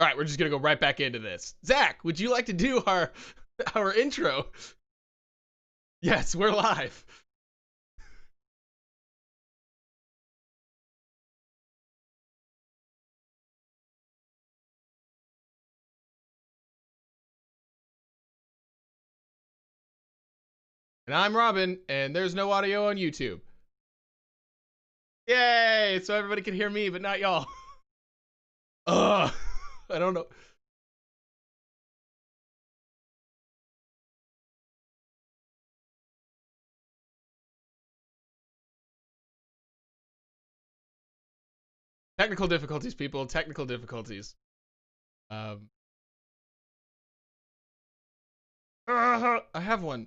All right, we're just gonna go right back into this. Zach, would you like to do our intro? Yes, we're live. And I'm Robin, and there's no audio on YouTube. Yay! So everybody can hear me, but not y'all. Ugh, I don't know. Technical difficulties, people. Technical difficulties. I have one.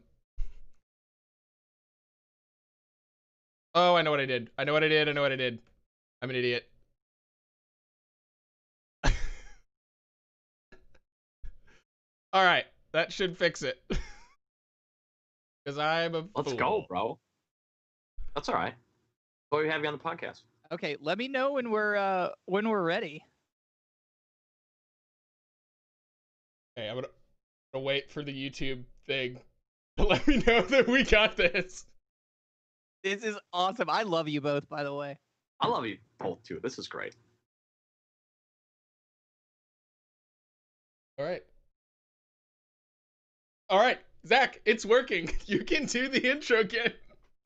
Oh, I know what I did. I know what I did. I know what I did. I'm an idiot. All right, that should fix it. Because I'm a Let's fool. go, bro. That's all right. What we have you on the podcast? Okay, let me know when we're ready. Okay, I'm gonna wait for the YouTube thing to let me know that we got this. This is awesome. I love you both, by the way. I love you both too. This is great. All right. All right, Zach, it's working. You can do the intro again.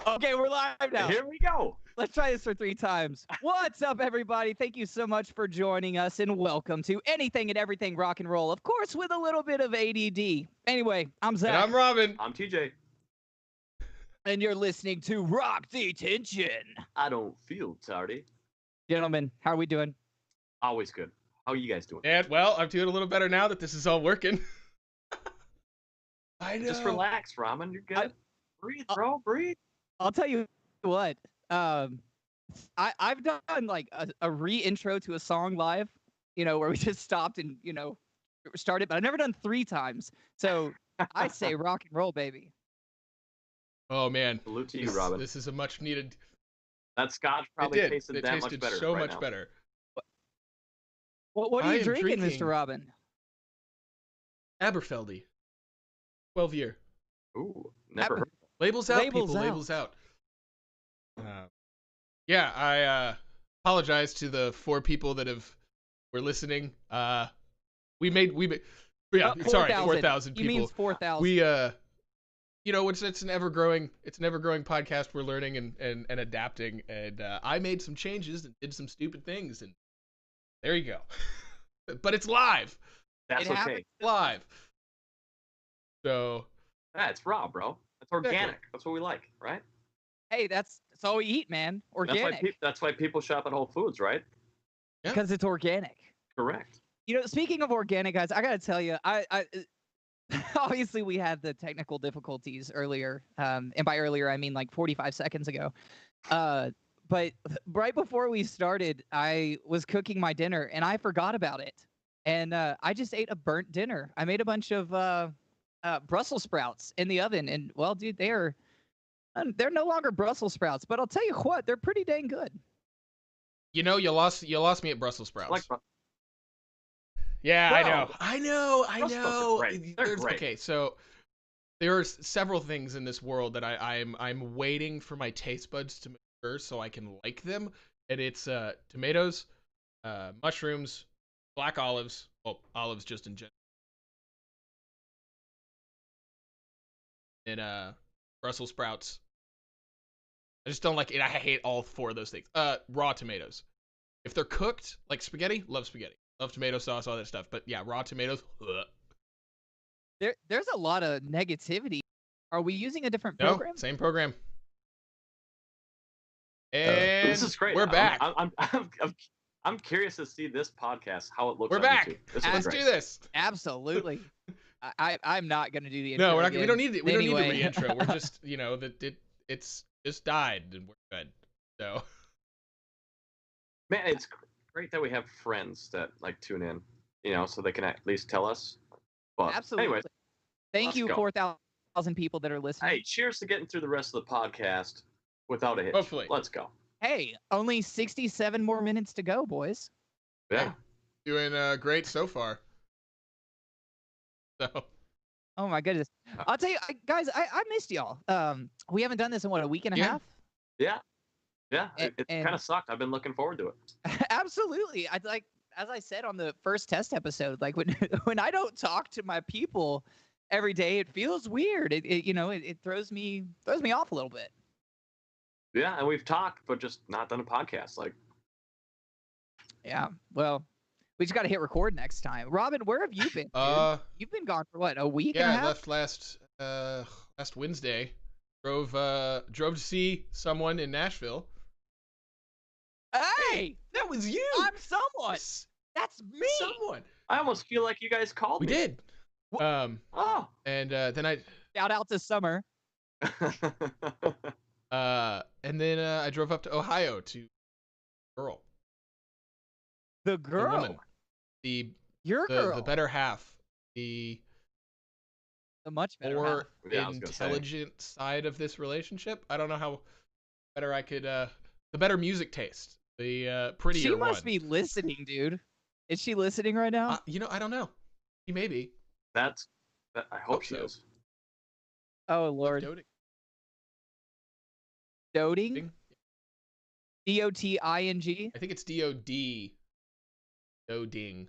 Okay, we're live now. Here we go. Let's try this for 3 times. What's up, everybody? Thank you so much for joining us, and welcome to Anything and Everything Rock and Roll. Of course, with a little bit of ADD. Anyway, I'm Zach. And I'm Robin. I'm TJ. And you're listening to Rock Detention. I don't feel tardy. Gentlemen, how are we doing? Always good. How are you guys doing? And, well, I'm doing a little better now that this is all working. I know. Just relax, Ramen. You're good. Breathe, bro. Breathe. I'll tell you what. I've done like a re-intro to a song live, where we just stopped and, started, but I've never done 3 times. So I say rock and roll, baby. Oh, man. Salute to you, Robin. This is a much needed. That scotch probably tasted it that tasted much better. so right much now. better. What are you drinking, Mr. Robin? Aberfeldy. 12-year. Ooh, never heard. Labels out, Labels people. out. Labels out. Yeah, I apologize to the 4 people that were listening. We made yeah, sorry, 4,000 people. You mean 4,000? We it's an ever growing podcast. We're learning and adapting, and I made some changes and did some stupid things, and there you go. But it's live. That's It okay. happened. Live. So Yeah, it's raw, bro. It's organic. Exactly. That's what we like, right? Hey, that's all we eat, man. Organic. That's why people shop at Whole Foods, right? Yeah. Because it's organic. Correct. Speaking of organic, guys, I gotta tell you, I obviously we had the technical difficulties earlier, and by earlier I mean like 45 seconds ago. But right before we started, I was cooking my dinner and I forgot about it, and I just ate a burnt dinner. I made a bunch of Brussels sprouts in the oven, and well, dude, they're no longer Brussels sprouts, but I'll tell you what, they're pretty dang good. you lost me at Brussels sprouts. Like, Yeah, Bro. I know. Brussels sprouts are great. They're great. Okay, so there are several things in this world that I'm waiting for my taste buds to mature so I can like them, and it's tomatoes, mushrooms, black olives, well, olives just in general, and Brussels sprouts. I just don't like it. I hate all 4 of those things. Raw tomatoes. If they're cooked like spaghetti, love spaghetti. Love tomato sauce, all that stuff. But yeah, raw tomatoes. Ugh. There's a lot of negativity. Are we using a different No, program? same program. And this is great. We're back. I'm curious to see this podcast, how it looks. We're on back. YouTube. This Let's is do great. this. Absolutely. I'm not gonna do the intro. No, we're not. We again. don't need it. We don't need Anyway. the re-intro. We're just, it's just died and we're good. So. Man, it's great that we have friends that like tune in, so they can at least tell us. But Absolutely. anyways, Thank let's you, go. 4,000 people that are listening. Hey, cheers to getting through the rest of the podcast without a hitch. Hopefully. Let's go. Hey, only 67 more minutes to go, boys. Yeah. Doing great so far. So Oh my goodness. I'll tell you, guys, I missed y'all. We haven't done this in what, a week and a Yeah. half? Yeah. Yeah. It And kind of sucked. I've been looking forward to it. absolutely. I like, as I said on the first test episode, like when when I don't talk to my people every day, it feels weird. It throws me off a little bit. Yeah, and we've talked, but just not done a podcast. Like, Yeah. Well, we just got to hit record next time. Robin, where have you been, dude? You've been gone for what, a week and a yeah, I half? left last Wednesday. Drove to see someone in Nashville. Hey, That was you. I'm someone. That's me. Someone. I almost feel like you guys called We me. did. Oh. And then Shout out to Summer. I drove up to Ohio to girl. The The girl. woman. Your girl. The better half. The much better more half. Yeah, I was gonna say. intelligent side of this relationship. I don't know how better I could the better music taste. The prettier She one. must be listening, dude. Is she listening right now? I don't know. She may be. I hope she so. is. Oh Lord. Doting? DOTING? I think it's DOD. Doding.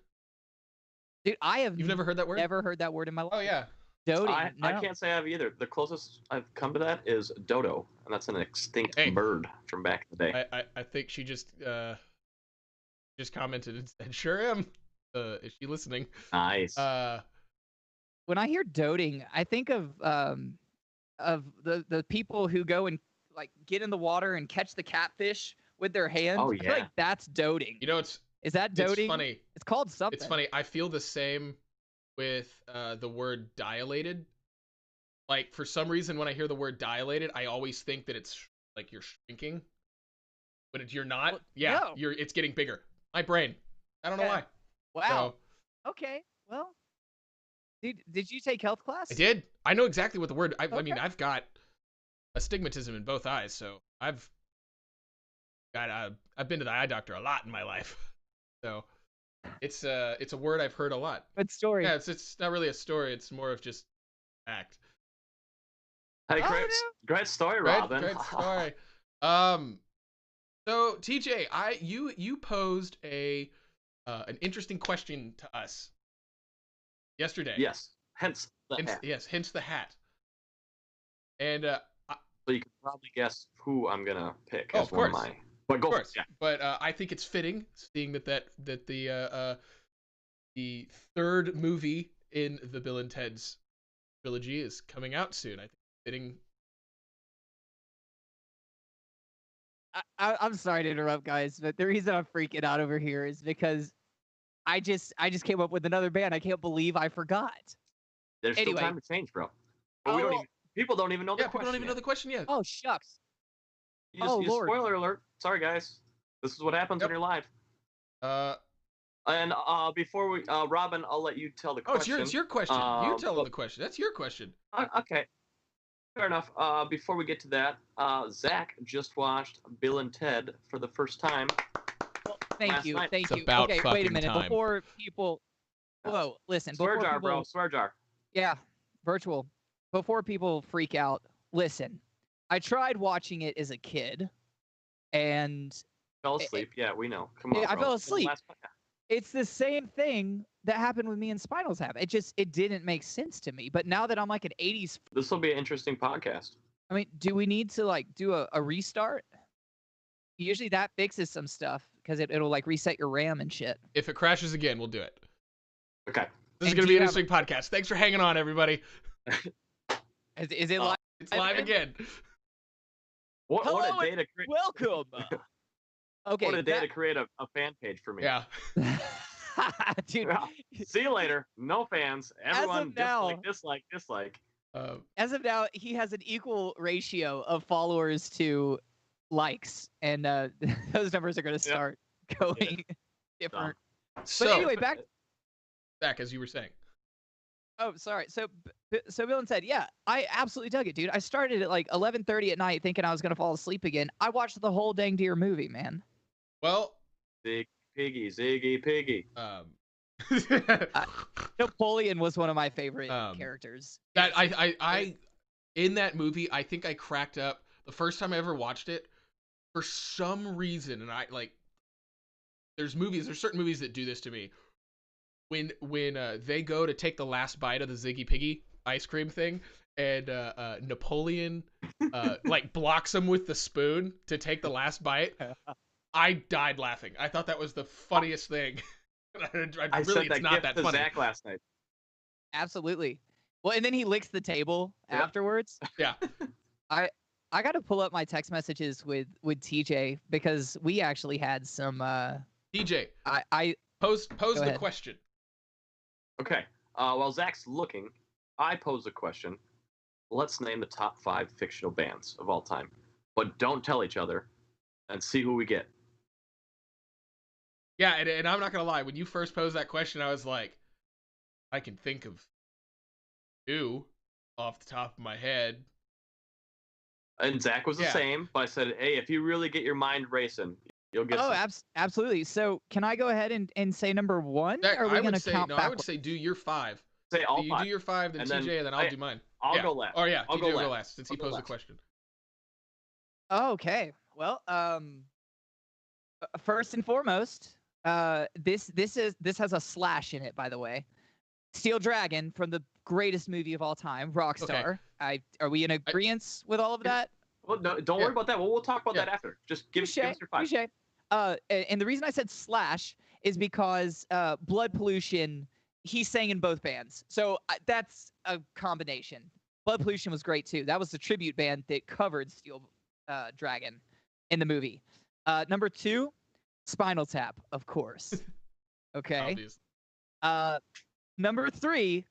Dude, I have You've never heard that word? never heard that word in my life. Oh yeah. Doting. I can't say I have either. The closest I've come to that is dodo, and that's an extinct bird from back in the day. I think she just commented and said, "Sure am." Is she listening? Nice. When I hear doting, I think of the people who go and like get in the water and catch the catfish with their hands. Oh, I feel like that's doting. You know, is that doting? It's funny. It's called something. It's funny. I feel the same with the word dilated. Like for some reason, when I hear the word dilated, I always think that it's like you're shrinking, but you're not. Well, no. It's getting bigger. My brain. I don't know why. Wow. So, okay. Well, did you take health class? I did. I know exactly what the word. I mean, I've got astigmatism in both eyes, so I've been to the eye doctor a lot in my life. So it's a word I've heard a lot. Good story. Yeah, it's not really a story. It's more of just fact. Hey, great story, Robin. Great story. So TJ, you posed an interesting question to us yesterday. Yes. Hence the hat. Yes. Hence the hat. And so you can probably guess who I'm gonna pick as one of my. But go. Of course. Yeah. But I think it's fitting, seeing that the third movie in the Bill and Ted's trilogy is coming out soon. I think it's fitting. I'm sorry to interrupt, guys, but the reason I'm freaking out over here is because I just came up with another band. I can't believe I forgot. There's still time to change, bro. But people don't even know the question. People don't even know the question yet. Oh shucks. Lord. Spoiler alert. Sorry, guys. This is what happens when you're live. And before we, Robin, I'll let you tell the question. Oh, it's your question. You tell them the question. That's your question. Okay. Fair enough. Before we get to that, Zach just watched Bill and Ted for the first time. Well, thank you. It's about okay, wait a minute. time. Before people, whoa, listen. Swear jar, bro. Swear jar. Yeah, virtual. Before people freak out, listen. I tried watching it as a kid, and fell asleep. Yeah, we know. Come on. I fell asleep. It's the same thing that happened with me and Spinal Tap. It didn't make sense to me. But now that I'm like an 80s, this will be an interesting podcast. I mean, do we need to like do a restart? Usually that fixes some stuff because it'll like reset your RAM and shit. If it crashes again, we'll do it. Okay. This is going to be an interesting podcast. Thanks for hanging on, everybody. Is it live? It's live again. What a day to create. Welcome. Okay. What a day to create a fan page for me. Yeah. Dude. See you later. No fans. Everyone dislike. As of now, he has an equal ratio of followers to likes, and those numbers are going to start going different. So, but anyway, back as you were saying. Oh, sorry. So Bill and Ted, yeah, I absolutely dug it, dude. I started at like 11:30 at night thinking I was going to fall asleep again. I watched the whole dang dear movie, man. Well, Piggy, Ziggy Piggy. Uh, Napoleon was one of my favorite Um, characters. that Yes. I in that movie, I think I cracked up the first time I ever watched it for some reason, and I like. There's certain movies that do this to me. When they go to take the last bite of the Ziggy Piggy ice cream thing, and Napoleon like blocks him with the spoon to take the last bite, I died laughing. I thought that was the funniest thing. I Really, sent it's that not gift that to funny. Zach last night. Absolutely. Well, and then he licks the table Yep. afterwards. Yeah. I got to pull up my text messages with TJ because we actually had some. DJ, I pose Go the ahead. question. Okay. While Zach's looking, I pose a question. Let's name the top 5 fictional bands of all time, but don't tell each other, and see who we get. Yeah, and I'm not gonna lie. When you first posed that question, I was like, I can think of 2 off the top of my head. And Zach was the Yeah. same, but I said, hey, if you really get your mind racing, you'll get some. absolutely. So can I go ahead and say number 1? That, Or are we I going would to say count no. backwards? I would say do your 5. Say all You 5. do your 5, then And TJ, and then I'll do mine. I'll Yeah. go last. Oh yeah, I'll TJ go will go last. last since he I'll go posed the last. question. Okay. Well, first and foremost, this has a slash in it, by the way. Steel Dragon from the greatest movie of all time, Rockstar. Are we in agreement with all of that? Well, no, don't Yeah. worry about that. We'll talk about Yeah. that after. Just give us your 5. Touche. And the reason I said slash is because Blood Pollution, he sang in both bands. So that's a combination. Blood Pollution was great too. That was the tribute band that covered Steel Dragon in the movie. Number 2, Spinal Tap, of course. Okay. Obvious. Number 3,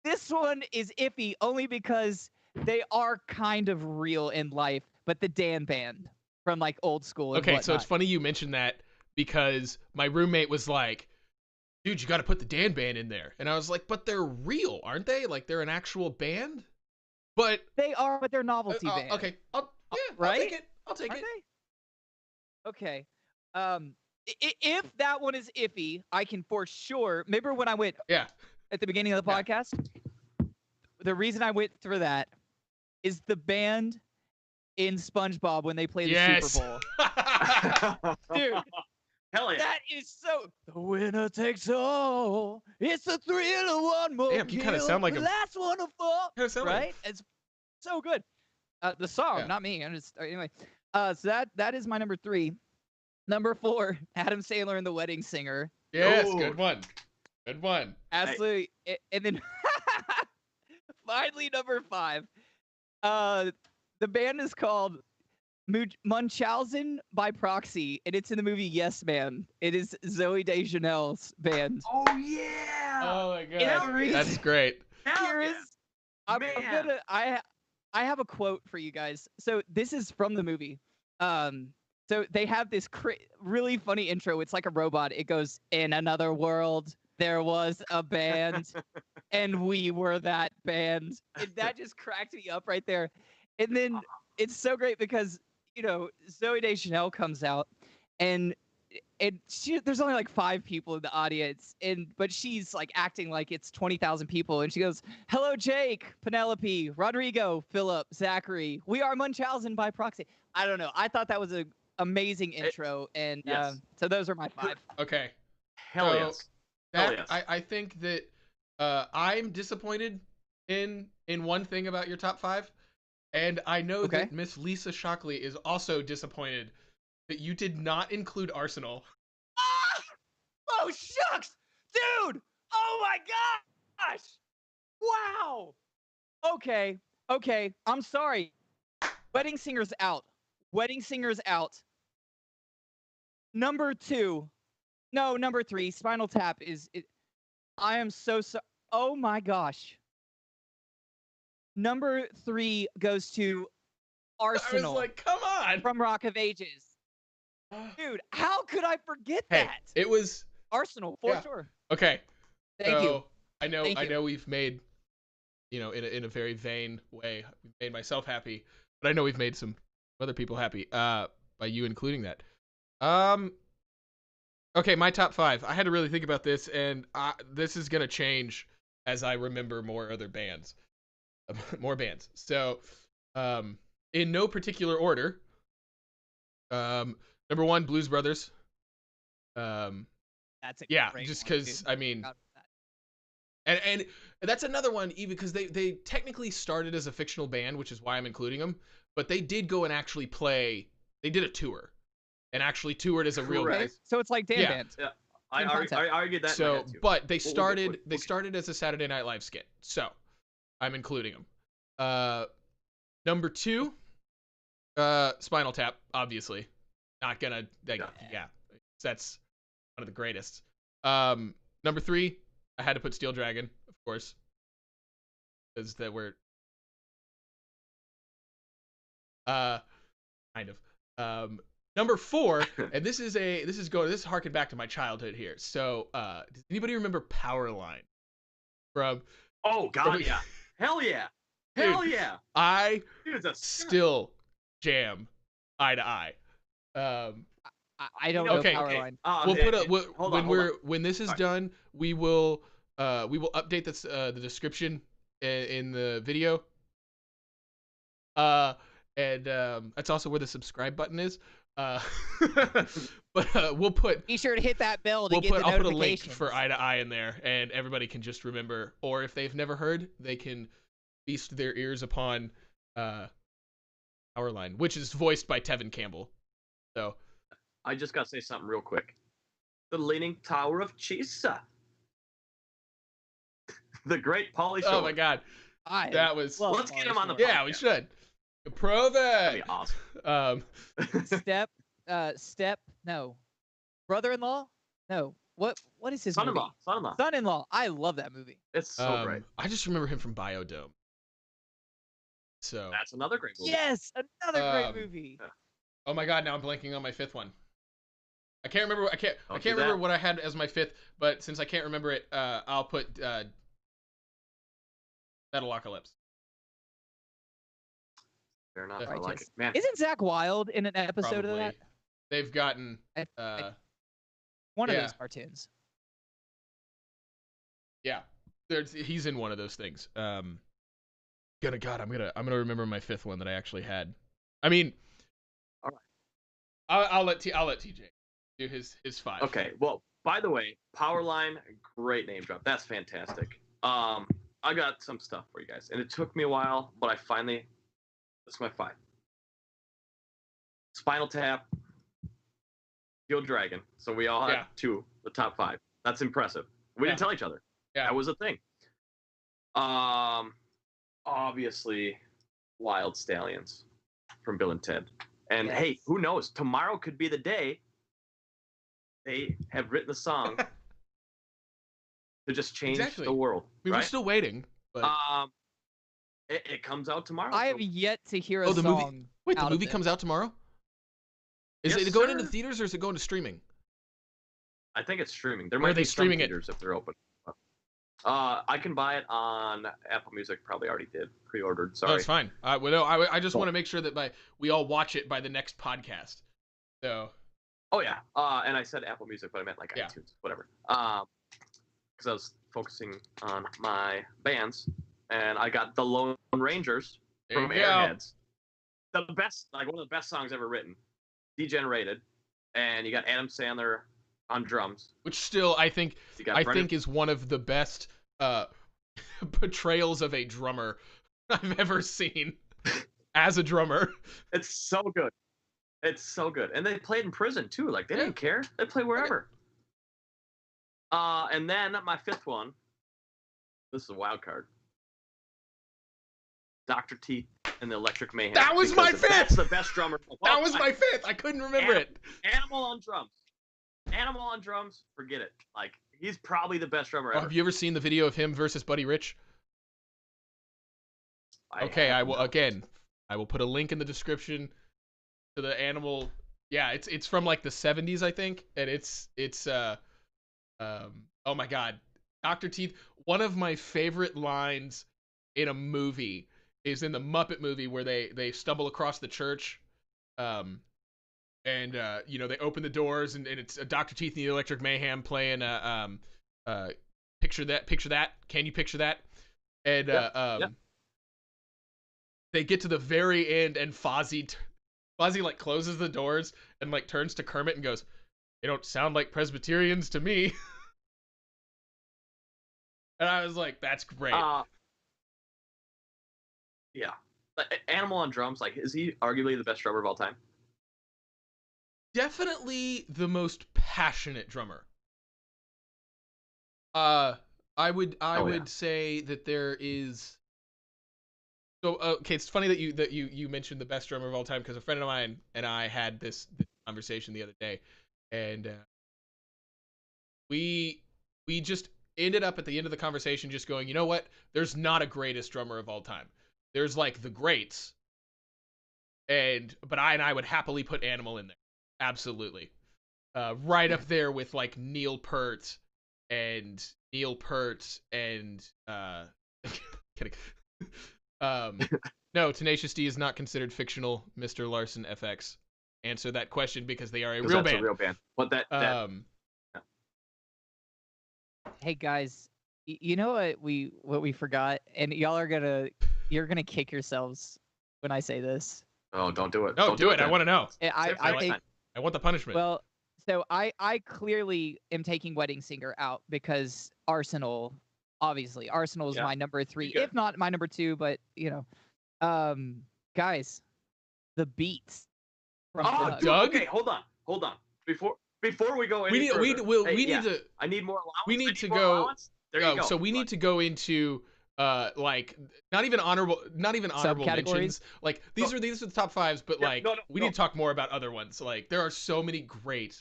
this one is iffy only because they are kind of real in life, but the Dan Band from like old school. And Okay, whatnot. so it's funny you mentioned that because my roommate was like, dude, you got to put the Dan Band in there. And I was like, but they're real, aren't they? Like they're an actual band? But They are, but they're novelty band. okay. Right? I'll take it. I'll take Aren't it. they? Okay. If that one is iffy, I can for sure. Remember when I went Yeah. at the beginning of the podcast? The reason I went through that is the band in SpongeBob when they play the Super Bowl. Dude, Hell yeah. that is so. The winner takes all. It's the thrill of one more. Damn, you kinda sound like the a- last one of fall. Kinda sound like a- Right? It's so good. The song, Yeah. not me. I'm just anyway. So that is my number 3. Number 4, Adam Sandler and the Wedding Singer. Yes, Ooh. good one. Good one. Absolutely. And then finally number 5. The band is called Munchausen by proxy, and it's in the movie Yes Man. It is Zooey Deschanel's band. Oh yeah. Oh my And god. the reason- That's great. Here is I'm Man. gonna I have a quote for you guys. So this is from the movie. So they have this really funny intro. It's like a robot. It goes, in another world, there was a band, and we were that band. And that just cracked me up right there. And then it's so great because, Zooey Deschanel comes out, and there's only like 5 people in the audience, but she's like acting like it's 20,000 people, and she goes, "Hello, Jake, Penelope, Rodrigo, Philip, Zachary. We are Munchausen by proxy." I don't know. I thought that was an amazing intro, and yes. so those are my 5. Okay. Hell So, yes. Hell That, yes. I think that I'm disappointed in one thing about your top 5, and I know Okay. that Miss Lisa Shockley is also disappointed that you did not include Arsenal. Oh shucks, dude! Oh my gosh! Wow. Okay. I'm sorry. Wedding Singer's out. Wedding Singer's out. Number 2. No, number 3. Spinal Tap is. I am so. Oh my gosh. Number 3 goes to Arsenal. I was like, come on. From Rock of Ages. Dude, how could I forget Hey, that? it was Arsenal for yeah. sure. okay. Thank you. I know. Thank I you. know we've made, in a very vain way, we've made myself happy, but I know we've made some other people happy. By you including that. Okay, my top 5. I had to really think about this, and this is gonna change as I remember more other bands, more bands. So, in no particular order. Number 1, Blues Brothers. Um, That's a yeah, great just one, dude. because I mean, Forgot about and that's another one, even because they technically started as a fictional band, which is why I'm including them. But they did go and actually play. They did a tour and actually toured as a real that. Correct. Okay, band. so it's like Dan Yeah. Band. Yeah, I, Same concept. I argued that in my So, head too. but they We'll started get- started as a Saturday Night Live skit. So, I'm including them. Number 2, Spinal Tap, obviously. Not gonna yeah. That's one of the greatest. Number 3, I had to put Steel Dragon, of course. Because that were kind of. Number 4, and this is harking back to my childhood here. So, does anybody remember Powerline from? Oh God, yeah, hell yeah, hell Dude, yeah. I Dude, still jam Eye to Eye. I don't know Okay, Powerline. We'll put a hold on. when this is done, we will update this the description in the video. And that's also where the subscribe button is. But we'll put Be sure to hit that bell to get the I'll put a notifications. link for Eye to Eye in there, and everybody can just remember, or if they've never heard, they can feast their ears upon Powerline, which is voiced by Tevin Campbell. So I just gotta say something real quick. The Leaning Tower of Chisa. The great Pauly Shore. oh my god, that was. Let's get him on the Yeah, we should. Prove That'd it. be awesome. No. Brother-in-law? No. What is his Son-in-law. movie? Son-in-law. Son-in-law. I love that movie. It's so great. I just remember him from Biodome. So That's another great movie. Yes, another great movie. oh my god, now I'm blanking on my 5th one. I can't remember. I can't Don't do remember that. what I had as my 5th. But since I can't remember it, I'll put Metalocalypse. Fair enough. I Righteous. like it, man. Isn't Zach Wild in an episode Probably. of that? They've gotten One of yeah. those cartoons. yeah. He's in one of those things. I'm gonna remember my 5th one that I actually had. I mean, all right. I'll let TJ do his 5. Okay. Well, by the way, Powerline, great name drop. That's fantastic. I got some stuff for you guys, and it took me a while, but I finally. That's my 5. Spinal Tap, Steel Dragon. So we all had 2, the top 5. That's impressive. We didn't tell each other. Yeah. That was a thing. Obviously, Wild Stallions from Bill and Ted. And Yes. hey, who knows? Tomorrow could be the day they have written a song to just change the world. I mean, right? we're still waiting. But It comes out tomorrow. I have yet to hear a the song. movie. Wait, the movie comes out tomorrow? Is Yes, it going sir. into theaters or is it going to streaming? I think it's streaming. There Where might are they be some streaming it? theaters if they're open. I can buy it on Apple Music. Probably already did pre-ordered. Sorry. No, it's fine. Well, no, I just want to make sure that we all watch it by the next podcast. So. Oh yeah. And I said Apple Music, but I meant like iTunes, whatever. Because I was focusing on my bands, and I got the Lone Rangers from Airheads. The best, like one of the best songs ever written. Degenerated, and you got Adam Sandler on drums, which still I think is one of the best portrayals of a drummer I've ever seen as a drummer. It's so good. It's so good. And they played in prison too. Like they didn't care. They play wherever. And then my 5th one. This is a wild card. Dr. Teeth and the Electric Mayhem. That was my 5th. That's the best drummer. That was my 5th. I couldn't remember it. Animal on drums. Animal on drums. Forget it. Like he's probably the best drummer ever. Have you ever seen the video of him versus Buddy Rich? I will put a link in the description to the Animal. Yeah, it's from like the 70s, I think, and it's oh my god, Dr. Teeth. One of my favorite lines in a movie is in the Muppet movie where they stumble across the church, and and they open the doors, and it's Dr. Teeth and the Electric Mayhem playing picture that. Can you picture that? And they get to the very end, and Fozzie like closes the doors and like turns to Kermit and goes, "They don't sound like Presbyterians to me." And I was like, "That's great." Yeah, Animal on drums. Like, is he arguably the best drummer of all time? Definitely the most passionate drummer. I would say that there is. So okay, it's funny that you mentioned the best drummer of all time, because a friend of mine and I had this conversation the other day, and we just ended up at the end of the conversation just going, you know what? There's not a greatest drummer of all time. There's like the greats, but I would happily put Animal in there, absolutely, right up there with like Neil Peart and kidding. No, Tenacious D is not considered fictional, Mr. Larson FX. Answer that question, because they are a real band. A real band. But Hey guys, you know what we forgot, and you're gonna kick yourselves when I say this. Oh, don't do it. No, don't do it. I want to know. I want the punishment. Well, so I clearly am taking Wedding Singer out, because Arsenal is my number 3, if not my number 2, but guys, the beats from Doug. Okay, hold on. Before we go any further, I need more allowance. We need to go. There you go. So we need to go into like not even honorable mentions. Like these are the top 5s, but we need to talk more about other ones. Like there are so many great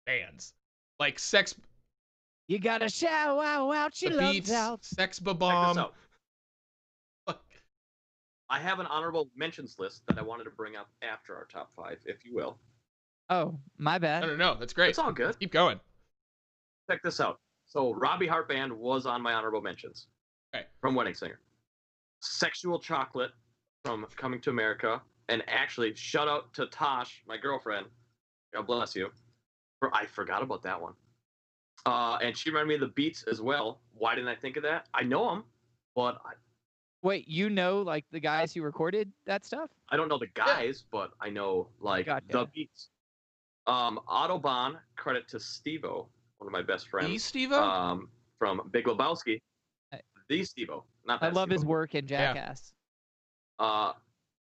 bands, like Sex. You gotta shout out your love out. Sex Bomb. I have an honorable mentions list that I wanted to bring up after our top 5, if you will. Oh, my bad. No, that's great. It's all good. Keep going. Check this out. So Robbie Hart Band was on my honorable mentions. Okay. From Wedding Singer. Sexual Chocolate from Coming to America. And actually, shout out to Tosh, my girlfriend. God bless you. I forgot about that one. And she reminded me of the Beats as well. Why didn't I think of that? I know them, but Wait, like the guys who recorded that stuff? I don't know the guys, but I know like the Beats. Autobahn, credit to Steve-O, one of my best friends. The Steve-O? From Big Lebowski. The Steve-O, not that I love Steve-O. his work in Jackass. And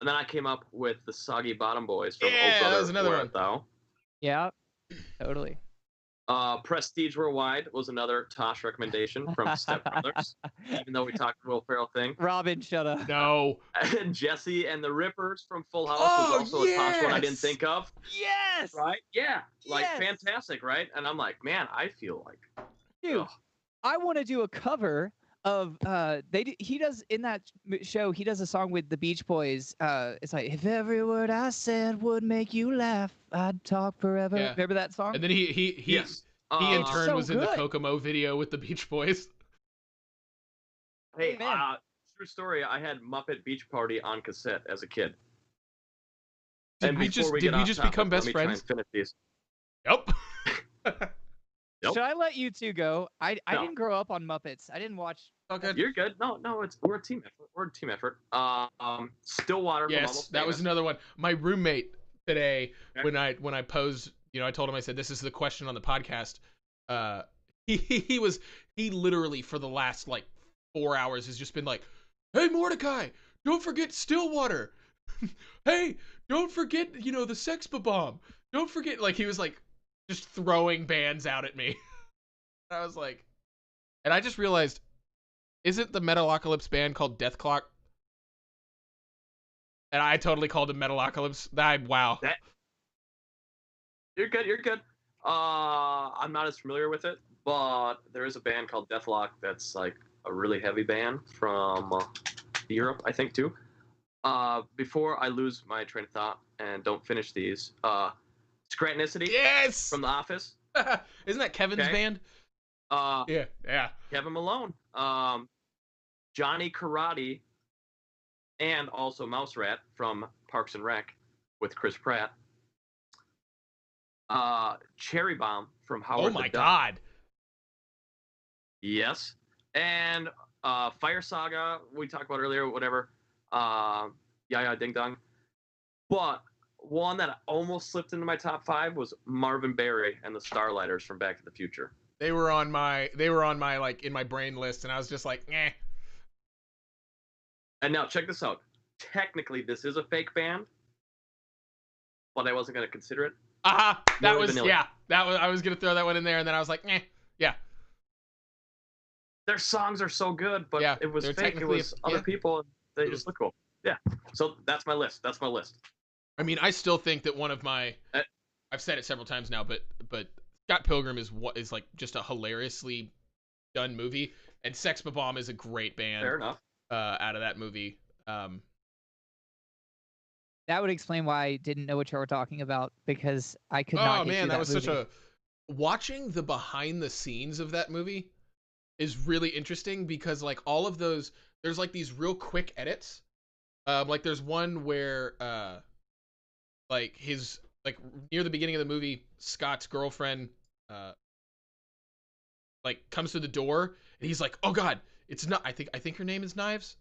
then I came up with the Soggy Bottom Boys from Old Brother that was another one. Thou. Yeah, totally. Prestige Worldwide was another Tosh recommendation from Step Brothers, even though we talked the Will Ferrell thing. Robin, shut up. No. And Jesse and the Rippers from Full House was also a Tosh one I didn't think of. Yes. Right? Yeah. Like, fantastic, right? And I'm like, man, I feel like... Dude, I want to do a cover of... he does, in that show, he does a song with the Beach Boys. It's like, if every word I said would make you laugh, I'd talk forever. Yeah. Remember that song? And then he in turn was in the Kokomo video with the Beach Boys. Hey, true story. I had Muppet Beach Party on cassette as a kid. Did we just become best friends? Finish these. Yep. Nope. Should I let you two go? I didn't grow up on Muppets. I didn't watch. Okay. You're good. No, we're a team effort. We're a team effort. Stillwater. Yes, that was another one. My roommate today, when I posed, I told him, I said, this is the question on the podcast. He literally for the last like 4 hours has just been like, hey Mordecai, don't forget Stillwater. Hey, don't forget, the Sex Bomb. Don't forget, like he was like just throwing bands out at me. I was like, and I just realized, isn't the Metalocalypse band called Death Clock? And I totally called him Metalocalypse. Wow. You're good. I'm not as familiar with it, but there is a band called Deathlock that's like a really heavy band from Europe, I think, too. Before I lose my train of thought and don't finish these, Scrantonicity. Yes! From The Office. Isn't that Kevin's band? Yeah. Kevin Malone. Johnny Karate, and also Mouse Rat from Parks and Rec with Chris Pratt. Cherry Bomb from Howard Oh the my Duck. God. Yes. And Fire Saga, we talked about earlier, whatever. Yeah, Ding Dong. But one that almost slipped into my top 5 was Marvin Berry and the Starlighters from Back to the Future. They were on my like in my brain list, and I was just like, eh. And now check this out. Technically, this is a fake band, but I wasn't gonna consider it. That was Vanilli. Yeah. That was I was gonna throw that one in there, and then I was like, eh, yeah. Their songs are so good, but yeah, it was fake. It was other people. They just look cool. Yeah. So that's my list. That's my list. I mean, I still think that one of my I've said it several times now, but Scott Pilgrim is like just a hilariously done movie, and Sex Bomb is a great band. Fair enough. Out of that movie. That would explain why I didn't know what you were talking about, because I could not. Oh man, that was movie. such a watching the behind the scenes of that movie is really interesting, because like all of those, there's like these real quick edits. Like there's one where like his like near the beginning of the movie, Scott's girlfriend like comes to the door and he's like, oh God, it's not. I think her name is Knives.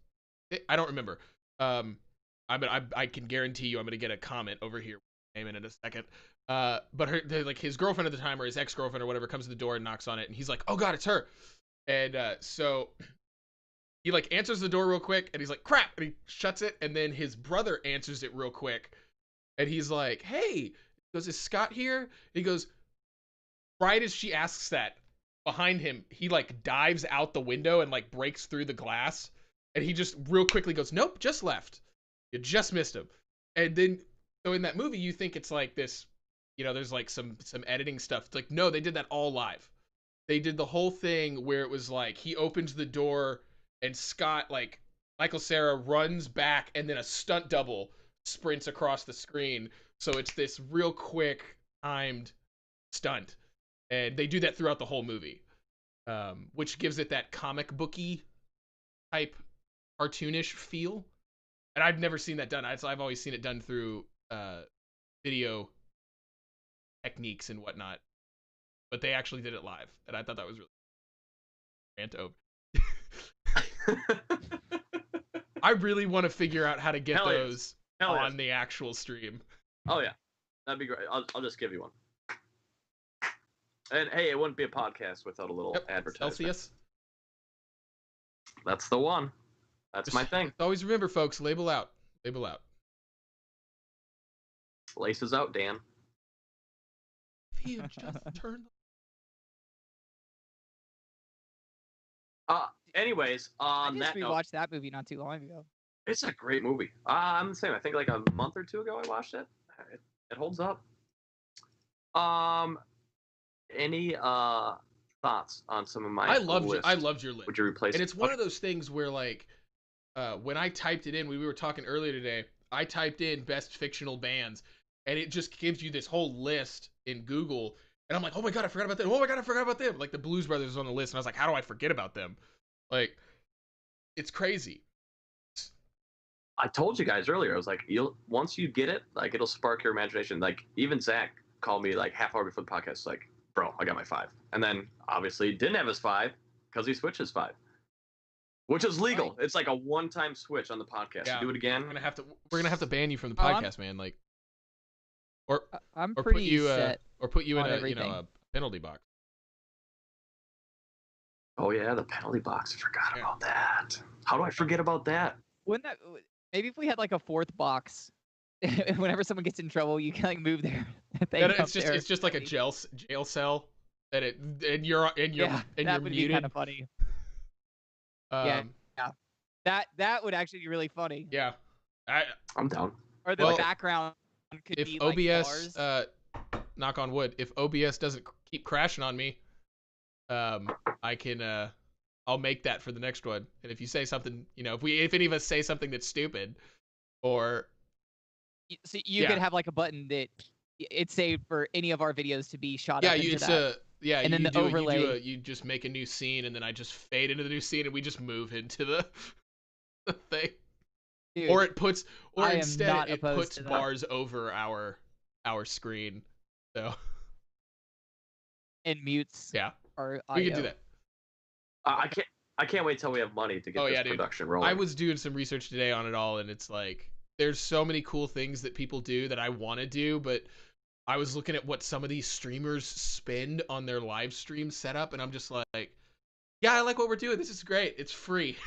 I don't remember. I can guarantee you I'm gonna get a comment over here name in a second. But like his girlfriend at the time, or his ex-girlfriend or whatever, comes to the door and knocks on it, and he's like, oh God, it's her. And so he like answers the door real quick, and he's like, crap, and he shuts it, and then his brother answers it real quick, and he's like, hey, he goes, is Scott here? And he goes, right as she asks that, behind him, he like dives out the window and like breaks through the glass, and he just real quickly goes, nope, just left. You just missed him. And then, so in that movie, you think it's like this, you know, there's like some editing stuff. It's like, no, they did that all live. They did the whole thing where it was like he opens the door and Scott, like Michael Cera, runs back, and then a stunt double sprints across the screen. So it's this real quick timed stunt, and they do that throughout the whole movie, which gives it that comic booky type cartoonish feel. And I've never seen that done. I've always seen it done through video techniques and whatnot, but they actually did it live, and I thought that was really rant over. I really want to figure out how to get those on the actual stream. Oh yeah, that'd be great. I'll just give you one. And hey, it wouldn't be a podcast without a little advertisement. Celsius. That's the one. That's my thing. Always remember, folks, label out. Label out. Laces out, Dan. You just turned. Anyways, on that note, we watched that movie not too long ago. It's a great movie. I'm the same. I think like a month or two ago I watched it. It holds up. Any thoughts on some of my? I loved your list. Would you replace? And it's one of those things where like, when I typed it in, we were talking earlier today. I typed in best fictional bands, and it just gives you this whole list in Google. And I'm like, oh my God, I forgot about them. Oh my God, I forgot about them. Like the Blues Brothers was on the list, and I was like, how do I forget about them? Like, it's crazy. I told you guys earlier. I was like, once you get it, like it'll spark your imagination. Like even Zach called me like half hour before the podcast, like, bro, I got my 5. And then obviously didn't have his 5 because he switched his 5, which is legal. Right. It's like a one-time switch on the podcast. Yeah. Do it again. We're gonna have to ban you from the podcast, man. Like, or I'm pretty put you set or put you in everything. A penalty box. Oh yeah, the penalty box. I forgot about that. How do I forget about that? Wouldn't that maybe if we had like a 4th box, whenever someone gets in trouble, you can like move their thing. It's just like a jail cell that you're that would muted. Be kind of funny. Yeah. That would actually be really funny. Yeah, I'm down. Or the background could if be OBS, like bars. knock on wood, if OBS doesn't keep crashing on me, I can I'll make that for the next one. And if you say something, you know, if any of us say something that's stupid, or so you could have like a button that it's saved for any of our videos to be shot up into that. And then the overlay. You just make a new scene, and then I just fade into the new scene, and we just move into the thing. Dude, or it puts bars over our screen. So and mutes Yeah, our we audio. could do that. I can't wait till we have money to get this production rolling. I was doing some research today on it all, and it's like there's so many cool things that people do that I want to do, but I was looking at what some of these streamers spend on their live stream setup, and I'm just like, yeah, I like what we're doing. This is great. It's free.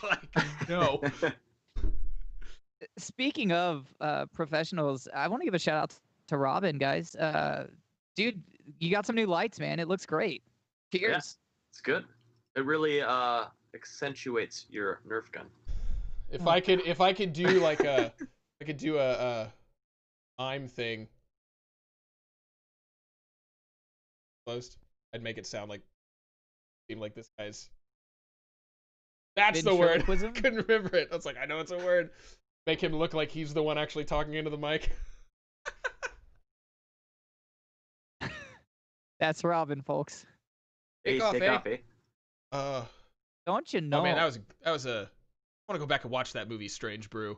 Like, no. Speaking of professionals, I want to give a shout out to Robin, guys. Dude, you got some new lights, man. It looks great. Cheers. Yeah, it's good. It really accentuates your Nerf gun. If I could do like a, I could do a mime thing. Closed. I'd make it seem like this guy's. That's the word. I couldn't remember it. I was like, I know it's a word. Make him look like he's the one actually talking into the mic. That's Robin, folks. Hey, take off, eh? Don't you know? Oh man, that was a. I want to go back and watch that movie, Strange Brew.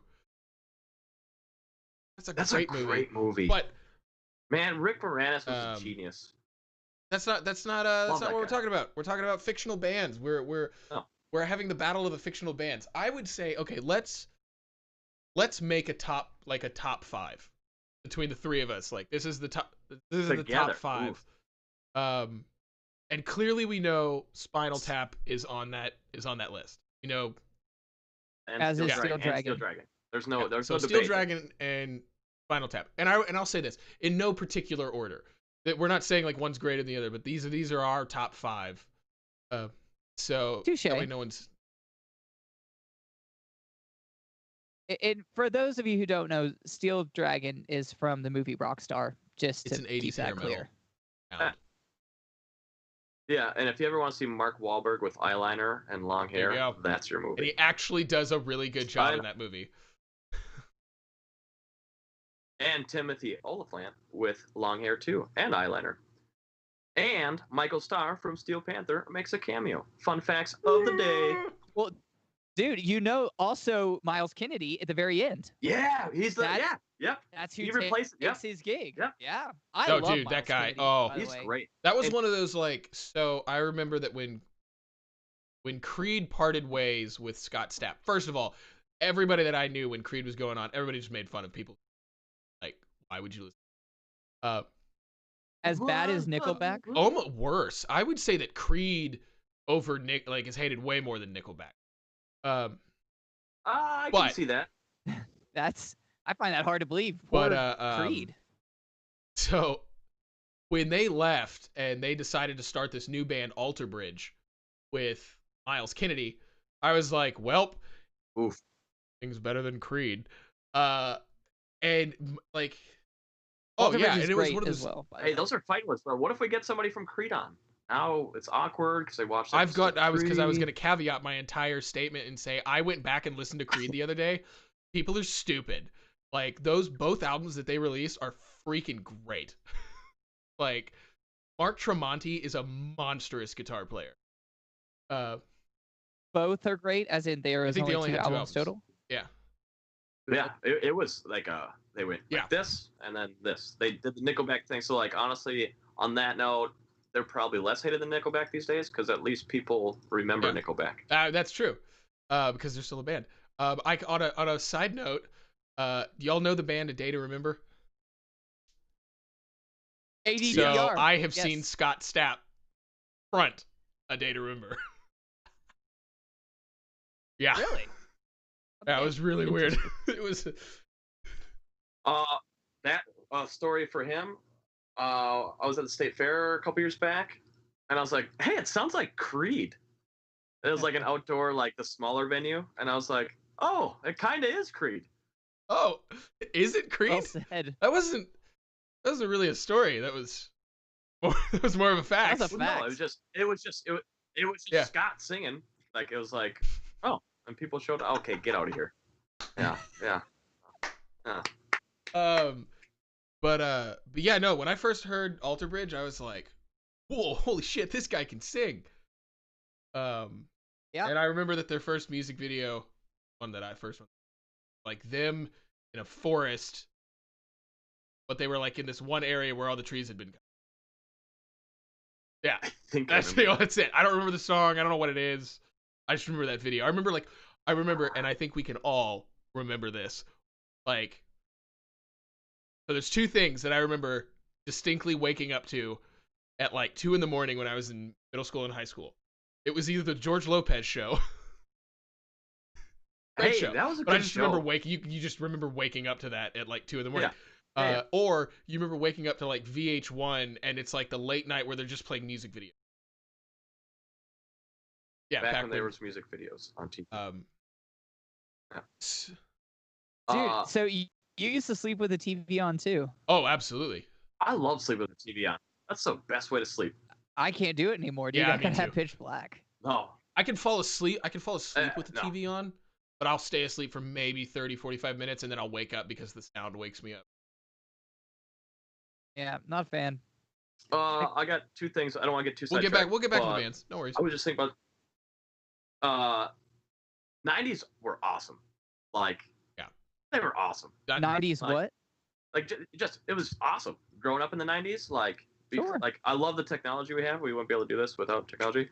That's a great movie. But man, Rick Moranis was a genius. That's not what we're talking about. We're talking about fictional bands. We're having the battle of the fictional bands. I would say, okay, let's make a top 5 between the three of us. Like this is the top top 5. Oof. And clearly we know Spinal Tap is on that list. You know, and as is Steel Dragon. There's no debate. Steel Dragon and Spinal Tap. And I'll say this in no particular order. That we're not saying like one's greater than the other, but these are our top 5. So that way no one's. And for those of you who don't know, Steel Dragon is from the movie Rockstar. Just to keep that clear. Yeah, and if you ever want to see Mark Wahlberg with eyeliner and long hair, that's your movie. And he actually does a really good job in that movie. And Timothy Olyphant with long hair too, and eyeliner. And Michael Starr from Steel Panther makes a cameo. Fun facts of the day. Well, dude, you know also Miles Kennedy at the very end. Yeah, he's yep. That's who takes his gig. Yep. Yeah. I love dude, Miles that guy. Kennedy, he's great. That was one of those like. So I remember that when Creed parted ways with Scott Stapp. First of all, everybody that I knew when Creed was going on, everybody just made fun of people. Like, why would you listen? As bad as Nickelback? Almost worse. I would say that Creed over is hated way more than Nickelback. I can see that. I find that hard to believe. Creed. So when they left and they decided to start this new band, Alter Bridge, with Miles Kennedy, I was like, "Welp, oof, things better than Creed." And like, Alter Bridge and it was one of those. Well, hey, those are fighting words. What if we get somebody from Creed on? Now it's awkward because they watched. I was going to caveat my entire statement and say I went back and listened to Creed the other day. People are stupid. Like both albums that they released are freaking great. Like Mark Tremonti is a monstrous guitar player. Both are great, as in there is only two albums total. Yeah. Yeah, it was like they went like this and then this. They did the Nickelback thing. So like honestly, on that note, they're probably less hated than Nickelback these days because at least people remember Nickelback. That's true, because they're still a band. On a side note, y'all know the band A Day to Remember? ADDR. So I have seen Scott Stapp front A Day to Remember. Yeah. Really? That was really weird. It was. That story for him. I was at the State Fair a couple years back, and I was like, "Hey, it sounds like Creed." It was like an outdoor, like the smaller venue, and I was like, "Oh, it kind of is Creed." Oh, is it Creed? Well said. That wasn't really a story. That was more of a fact. That was a fact. No, it was just Scott singing. Like it was like, oh, and people showed up. Okay, get out of here. Yeah. But yeah, no. When I first heard Alter Bridge, I was like, "Whoa, holy shit, this guy can sing." Yeah. And I remember that their first music video, one that I first went, like them in a forest, but they were like in this one area where all the trees had been cut. Yeah, I think that's it. I don't remember the song. I don't know what it is. I just remember that video. I remember, and I think we can all remember this. Like, so there's two things that I remember distinctly waking up to at like 2 in the morning when I was in middle school and high school. It was either the George Lopez show. Great Hey, show. that was a But I good just show. remember you just remember waking up to that at like 2 in the morning. Yeah. Or you remember waking up to like VH1 and it's like the late night where they're just playing music videos. Yeah, back when there was music videos on TV. Yeah. Dude, so you used to sleep with the TV on too? Oh, absolutely. I love sleeping with the TV on. That's the best way to sleep. I can't do it anymore, dude. Yeah, I gotta have pitch black. No. I can fall asleep. with the TV on, but I'll stay asleep for maybe 30, 45 minutes, and then I'll wake up because the sound wakes me up. Yeah, not a fan. I got two things. I don't want to get too We'll sidetracked. We'll get back to the bands. No worries. I was just thinking about 90s were awesome. Like, yeah, they were awesome. 90s what? Like, just it was awesome. Growing up in the 90s, like, sure. Like, I love the technology we have. We wouldn't be able to do this without technology.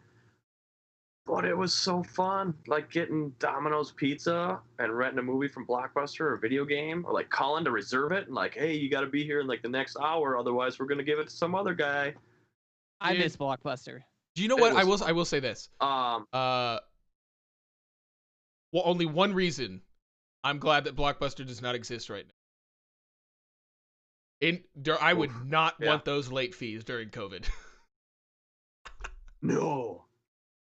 But it was so fun, like getting Domino's pizza and renting a movie from Blockbuster or a video game, or like calling to reserve it and like, hey, you got to be here in like the next hour, otherwise we're gonna give it to some other guy. I miss Blockbuster. Do you know what? I will say this. Well, only one reason I'm glad that Blockbuster does not exist right now. I would not want those late fees during COVID. No.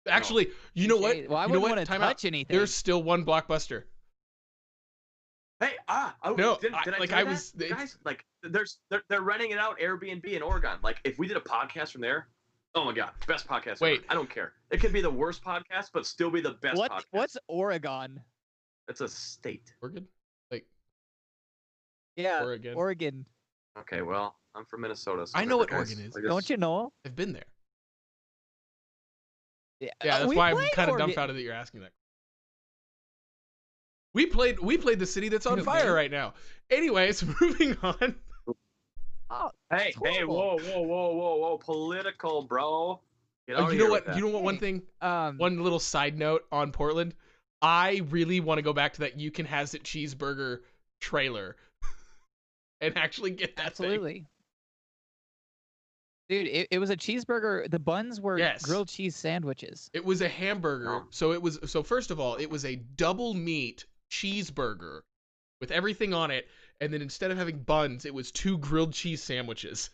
Actually, you know what? Well, I wouldn't want to touch anything. There's still one Blockbuster. Hey, guys, like, they're renting it out Airbnb in Oregon. Like, if we did a podcast from there, oh my god, best podcast. Wait, ever. I don't care. It could be the worst podcast, but still be the best podcast. What's Oregon? It's a state. Oregon? Like, yeah, Oregon. Okay, well, I'm from Minnesota. So I know what Oregon is. Don't you know? I've been there. Yeah, that's why I'm kind of dumbfounded that you're asking that. We played the city that's on fire right now. Anyways, moving on. Oh, hey, whoa, political, bro. You know what? You know what? One thing. One little side note on Portland. I really want to go back to that You Can Has It cheeseburger trailer, and actually get that. Absolutely. Thing. Dude, it was a cheeseburger. The buns were grilled cheese sandwiches. It was a hamburger. So first of all, it was a double meat cheeseburger with everything on it, and then instead of having buns, it was 2 grilled cheese sandwiches.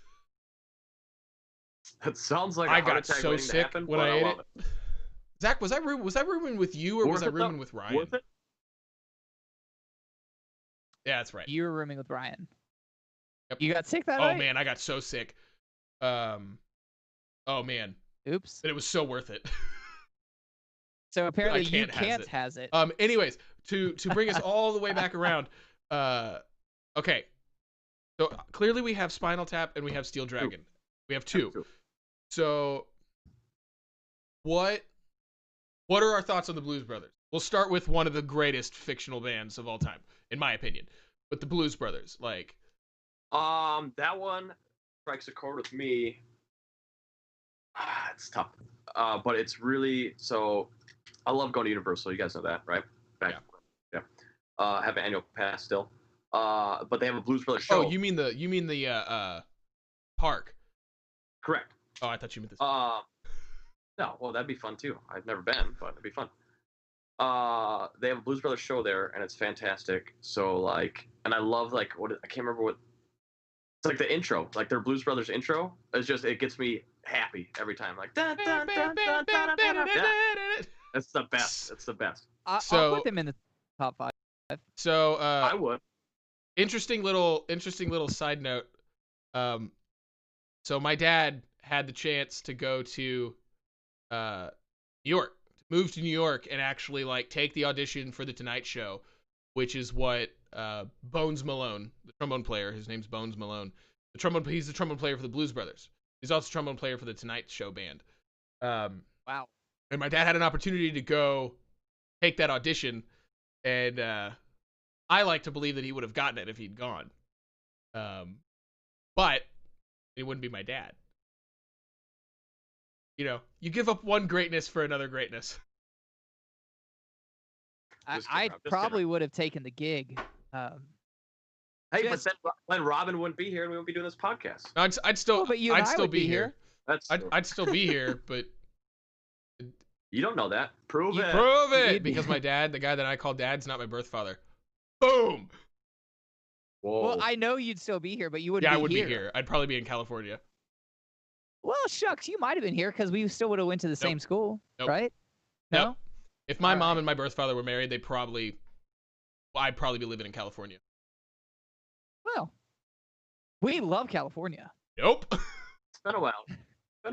That sounds like I got so sick when I ate it. Zach, was I rooming with you or was I rooming with Ryan? Worth it? Yeah, that's right. You were rooming with Ryan. Yep. You got sick that night? Oh man, I got so sick. Oh man. Oops. But it was so worth it. So apparently You Can't Has It. Anyways, to bring us all the way back around. Okay. So clearly we have Spinal Tap and we have Steel Dragon. We have 2. So what are our thoughts on the Blues Brothers? We'll start with one of the greatest fictional bands of all time, in my opinion. But the Blues Brothers, like, that one strikes a chord with me. It's tough. But it's really, so I love going to Universal. You guys know that, right? Yeah. Have an annual pass still. But they have a Blues Brothers show. Oh, you mean the park? Correct. Oh, I thought you meant this. No, well, that'd be fun too. I've never been, but it'd be fun. They have a Blues Brothers show there, and it's fantastic. So like, and I love like I can't remember what. It's like the intro, like their Blues Brothers intro. It gets me happy every time. Like, dun, dun, dun, dun, dun, dun, dun. It's the best. It's the best. I'll put them in the top 5. So I would. Interesting little side note. So my dad had the chance to go to New York, move to New York, and actually like take the audition for the Tonight Show, which is what Bones Malone, the trombone player, his name's Bones Malone, he's the trombone player for the Blues Brothers. He's also a trombone player for the Tonight Show band. Wow. And my dad had an opportunity to go take that audition, and I like to believe that he would have gotten it if he'd gone. But it wouldn't be my dad. you give up one greatness for another greatness. I probably would have taken the gig. Hey, but then Robin wouldn't be here, and we wouldn't be doing this podcast. I'd still, but I'd still be here. I'd still be here, but you don't know that. Prove it. Prove it, because my dad, the guy that I call dad's not my birth father. Boom. Whoa. Well, I know you'd still be here, but you wouldn't. Yeah, I would be here. I'd probably be in California. Well, shucks, you might have been here because we still would have went to the same school, right? No. Nope. If my mom and my birth father were married, I'd probably be living in California. Well, we love California. Nope. It's been a while. Oh,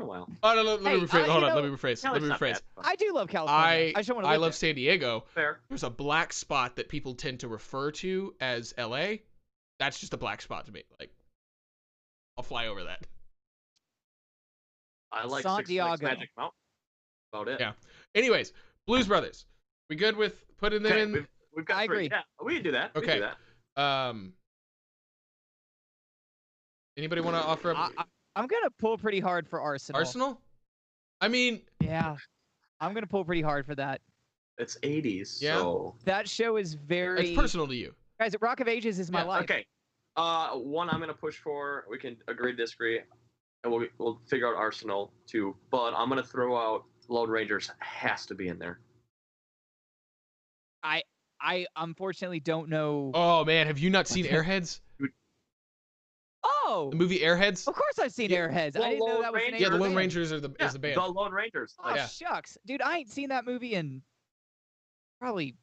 no, let me rephrase. Hold on, let me rephrase. I do love California. I just want to. I love San Diego. Fair. There's a black spot that people tend to refer to as LA. That's just a black spot to me. Like, I'll fly over that. I like Santiago. Six Flags Magic Mountain. About it. Yeah. Anyways, Blues Brothers. We good with putting them in? We've got I three. agree. Yeah, we can do that. Okay. Anybody want to offer up? I'm gonna pull pretty hard for Arsenal. Arsenal? I mean, yeah, I'm gonna pull pretty hard for that. It's 80s. Yeah. So that show is very. It's personal to you, guys. Rock of Ages is my life. Okay. One I'm gonna push for. We can agree to disagree, and we'll figure out Arsenal too. But I'm gonna throw out Lone Rangers. Has to be in there. I unfortunately don't know. Oh man, have you not seen Airheads? Oh, the movie Airheads. Of course I've seen Airheads. I didn't know that was the name. Yeah, the Lone band. Rangers is the band. The Lone Rangers. Oh shucks, dude, I ain't seen that movie in probably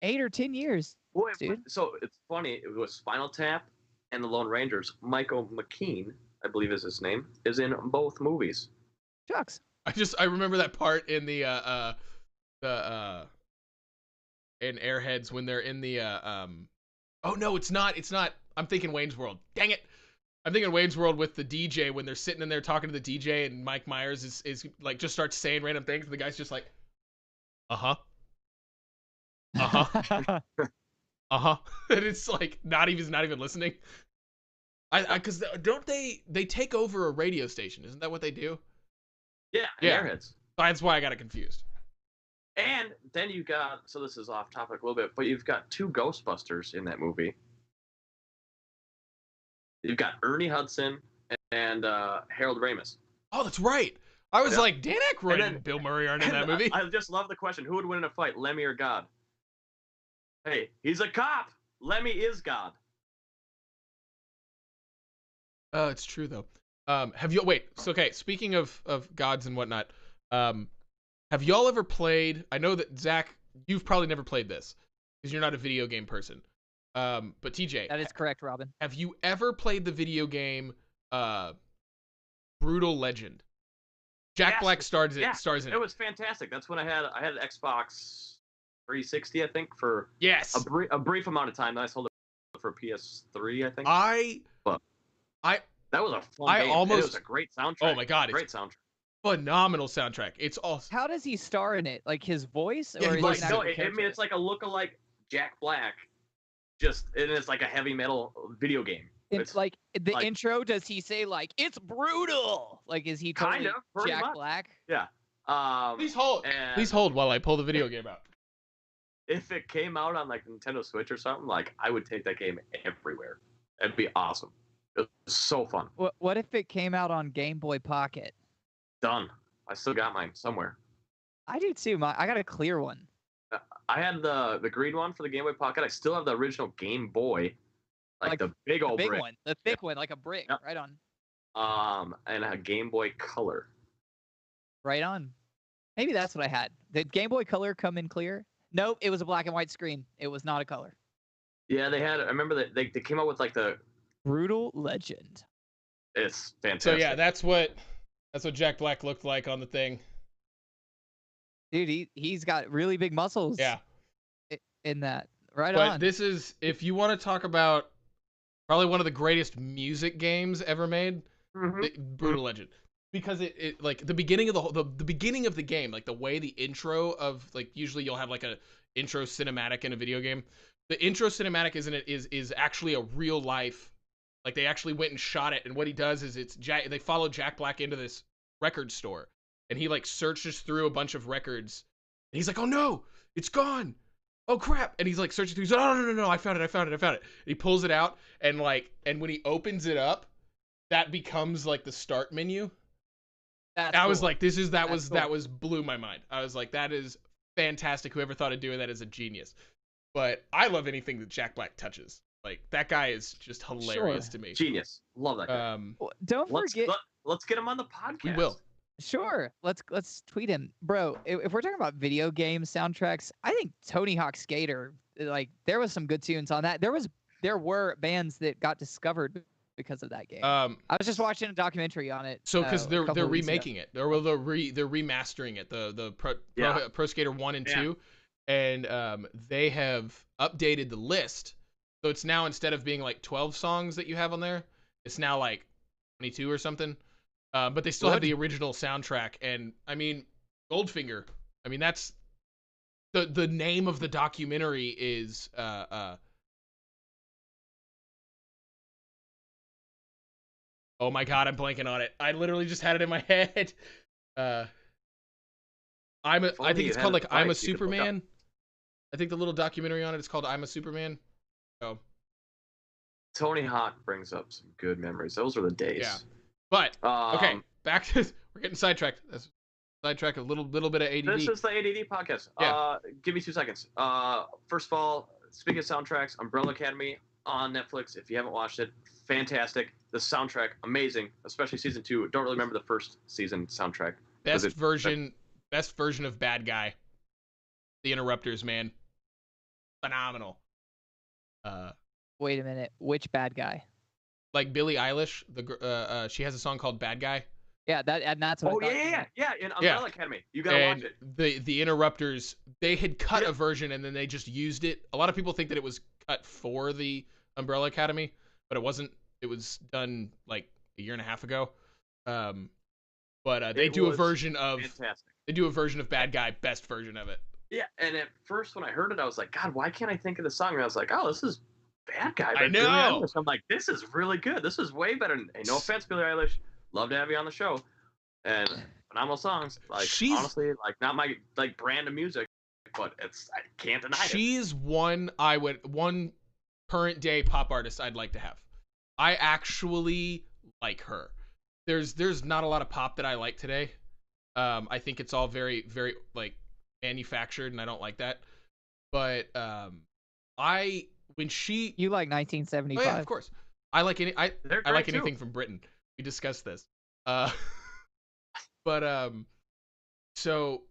8 or 10 years. Boy, dude. So it's funny. It was Spinal Tap and the Lone Rangers. Michael McKean, I believe is his name, is in both movies. Shucks. I remember that part in the in Airheads when they're in the oh no, it's not. I'm thinking Wayne's World. Dang it. I'm thinking Wayne's World with the DJ when they're sitting in there talking to the DJ and Mike Myers is like just starts saying random things and the guy's just like, uh-huh. Uh-huh. Uh-huh. And it's like not even listening. Cause don't they take over a radio station? Isn't that what they do? Yeah. Airheads. That's why I got it confused. And then you got, so this is off topic a little bit, but you've got 2 Ghostbusters in that movie. You've got Ernie Hudson and Harold Ramis. Oh, that's right. I was like, Dan Aykroyd and Bill Murray aren't in that movie. I just love the question. Who would win in a fight, Lemmy or God? Hey, he's a cop. Lemmy is God. It's true, though. Okay, speaking of gods and whatnot, have y'all ever played, I know that, Zach, you've probably never played this, because you're not a video game person. But TJ. That is correct, Robin. Have you ever played the video game Brutal Legend? Jack Black stars in it. It was fantastic. That's when I had an Xbox 360, I think, for a brief amount of time. Then I sold it for PS3, I think. That was a fun game. It was a great soundtrack. Oh my god, great soundtrack. Phenomenal soundtrack. It's all. How does he star in it? Like his voice, or is like, no? I mean, it's like a lookalike Jack Black. And it's like a heavy metal video game. It's like the intro. Does he say like it's brutal? Like is he totally kind of Jack much. Black? Yeah. Please hold while I pull the video game out. If it came out on like Nintendo Switch or something, like I would take that game everywhere. It'd be awesome. It was so fun. What if it came out on Game Boy Pocket? Done. I still got mine somewhere. I do too. I got a clear one. I had the green one for the Game Boy Pocket. I still have the original Game Boy, like the big old brick. One, the thick one, like a brick. Yep. Right on. And a Game Boy Color. Right on. Maybe that's what I had. Did Game Boy Color come in clear? Nope, it was a black and white screen. It was not a color. Yeah, they had. I remember that they came out with like the Brutal Legend. It's fantastic. So yeah, that's what Jack Black looked like on the thing. Dude, he's got really big muscles. Yeah. In that. Right but on. This is, if you want to talk about probably one of the greatest music games ever made, Brutal Legend. Because it like the beginning of the beginning of the game, like the way the intro of, like, usually you'll have like a intro cinematic in a video game. The intro cinematic is actually a real life, like they actually went and shot it, and what he does is they follow Jack Black into this record store, and he like searches through a bunch of records. And he's like, "Oh no, it's gone! Oh crap!" And he's like searching through. He's like, "Oh no, I found it! And he pulls it out, and when he opens it up, that becomes like the start menu. I was like, that was blew my mind. I was like, that is fantastic. Whoever thought of doing that is a genius. But I love anything that Jack Black touches. Like, that guy is just hilarious to me. Genius. Love that guy. Don't forget. Let's get him on the podcast. We will. Sure. Let's tweet him. Bro, if we're talking about video game soundtracks, I think Tony Hawk Skater, like, there was some good tunes on that. There were bands that got discovered because of that game. I was just watching a documentary on it. So because they're remaking it, they're remastering it, the Pro Skater 1 and 2, and they have updated the list, so it's now, instead of being like 12 songs that you have on there, it's now like 22 or something. But they still have the original soundtrack, and I mean, Goldfinger. I mean, that's the name of the documentary is oh my god, I'm blanking on it. I literally just had it in my head. I think it's called like I'm a Superman. I think the little documentary on it is called I'm a Superman. Oh. Tony Hawk brings up some good memories. Those were the days. Yeah. But okay, back to we're getting sidetracked. That's sidetracked a little bit of ADD. This is the ADD podcast. Yeah. Give me 2 seconds. First of all, speaking of soundtracks, Umbrella Academy on Netflix. If you haven't watched it, fantastic. The soundtrack, amazing, especially season 2. Don't really remember the first season soundtrack. Best version of Bad Guy. The Interrupters, man, phenomenal. Wait a minute, which bad guy? Like Billie Eilish, she has a song called Bad Guy. Yeah, that's what yeah, in Umbrella Academy. You gotta watch it. The Interrupters, they had cut a version and then they just used it. A lot of people think that it was cut for the Umbrella Academy, but it wasn't. It was done like a year and a half ago. But they do a version of Bad Guy, best version of it. Yeah, and at first when I heard it, I was like, God, why can't I think of the song? And I was like, oh, this is Bad Guy. I know. I'm like, this is really good. This is way better. Hey, no offense, Billie Eilish. Love to have you on the show. And phenomenal songs. Like, honestly, like, not my like brand of music, but I can't deny it. She's one current day pop artist I'd like to have. I actually like her. There's not a lot of pop that I like today. I think it's all very, very like manufactured, and I don't like that. But you like 1975? Oh, yeah, of course. I like anything from Britain. We discussed this. But so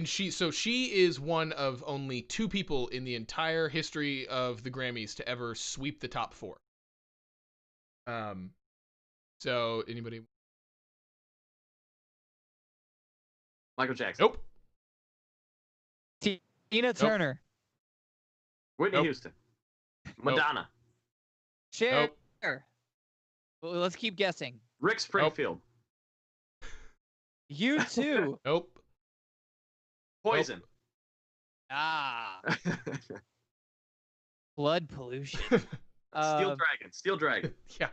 she is one of only 2 people in the entire history of the Grammys to ever sweep the top 4. So anybody? Michael Jackson. Nope. Tina Turner. Whitney Houston. Madonna. Cher. Well, let's keep guessing. Rick Springfield. You too. Nope. Poison. Ah. Blood pollution. Steel Dragon. Yeah,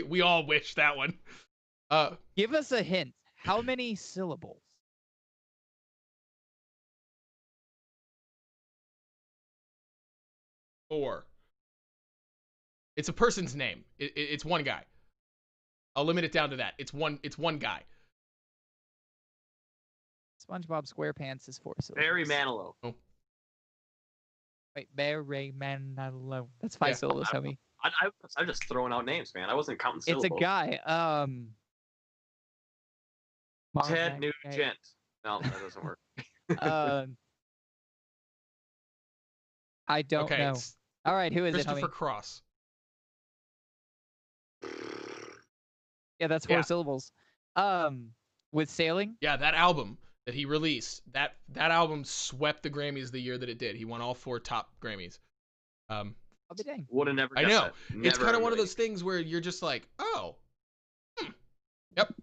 we all wish that one. Give us a hint. How many syllables? 4. It's a person's name. It's one guy. I'll limit it down to that. It's one guy. SpongeBob SquarePants is 4 syllables. Barry Manilow. Oh. Wait, Barry Manilow. That's 5 syllables, homie. I'm just throwing out names, man. I wasn't counting syllables. It's a guy. Ted Nugent. No, that doesn't work. I don't know. All right, who is it, homie? Christopher Cross. Yeah, that's 4 syllables. With Sailing? Yeah, that album that he released, that album swept the Grammys the year that it did. He won all 4 top Grammys. I'll be dang. Would have never. I know. It's kind of one of those things where you're just like, oh, yep.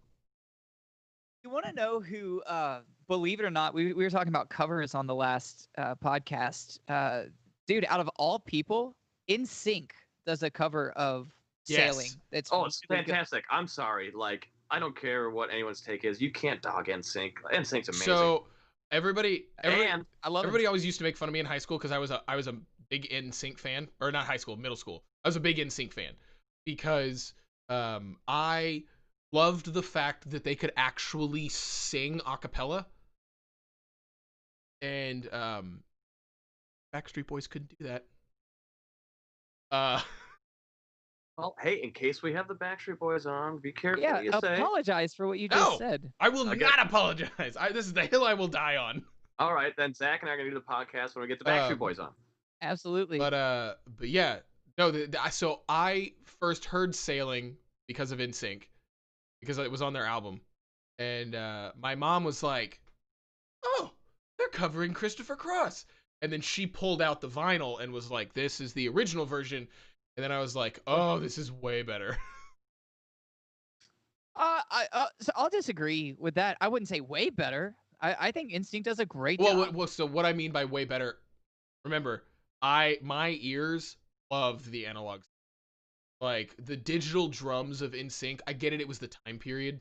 You want to know who? Believe it or not, we were talking about covers on the last podcast. Dude, out of all people, NSYNC does a cover of Sailing. It's it's really good. fantastic. I'm sorry. Like, I don't care what anyone's take is. You can't dog NSYNC. NSYNC's amazing. So everybody and I love everybody always used to make fun of me in high school because I was a big NSYNC fan, or not high school, middle school. I was a big NSYNC fan because I loved the fact that they could actually sing a cappella, and Backstreet Boys couldn't do that. Well, hey, in case we have the Backstreet Boys on, be careful Yeah, what you say. apologize for what you No, just said. I will not apologize. This is the hill I will die on. All right, then Zach and I are gonna do the podcast when we get the Backstreet Boys on. Absolutely. But yeah, no. So I first heard "Sailing" because of NSYNC, because it was on their album, and my mom was like, "Oh, they're covering Christopher Cross," and then she pulled out the vinyl and was like, "This is the original version," and then I was like, "Oh, this is way better." So I'll disagree with that. I wouldn't say way better. I think Instinct does a great job. Well, so what I mean by way better, remember, my ears loved the analog. Like, the digital drums of NSYNC, I get it, it was the time period.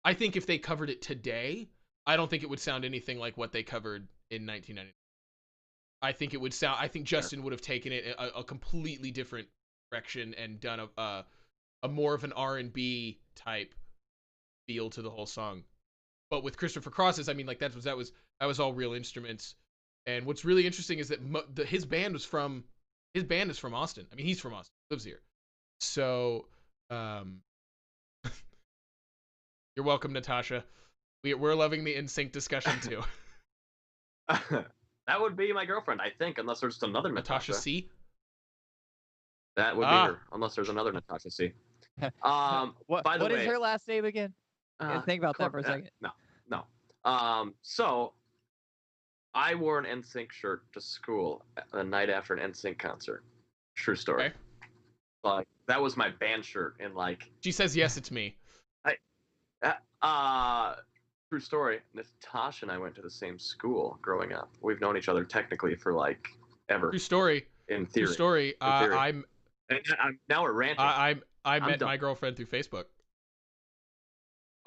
I think if they covered it today, I don't think it would sound anything like what they covered in 1999. I think Justin would have taken it a completely different direction and done a more of an R&B type feel to the whole song. But with Christopher Cross's, I mean, like, that was all real instruments. And what's really interesting is that his band is from Austin. I mean, he's from Austin, lives here. So, you're welcome, Natasha. We're loving the NSYNC discussion too. That would be my girlfriend, I think, unless there's another Natasha. Natasha C. That would be her, unless there's another Natasha C. What is her last name again? Think about that for a second. No. So I wore an NSYNC shirt to school the night after an NSYNC concert. True story. Okay. Like, that was my band shirt, and like. She says yes, it's me. True story. Natasha and I went to the same school growing up. We've known each other technically for like ever. True story. In theory. True story. I'm now we're ranting. I met my girlfriend through Facebook.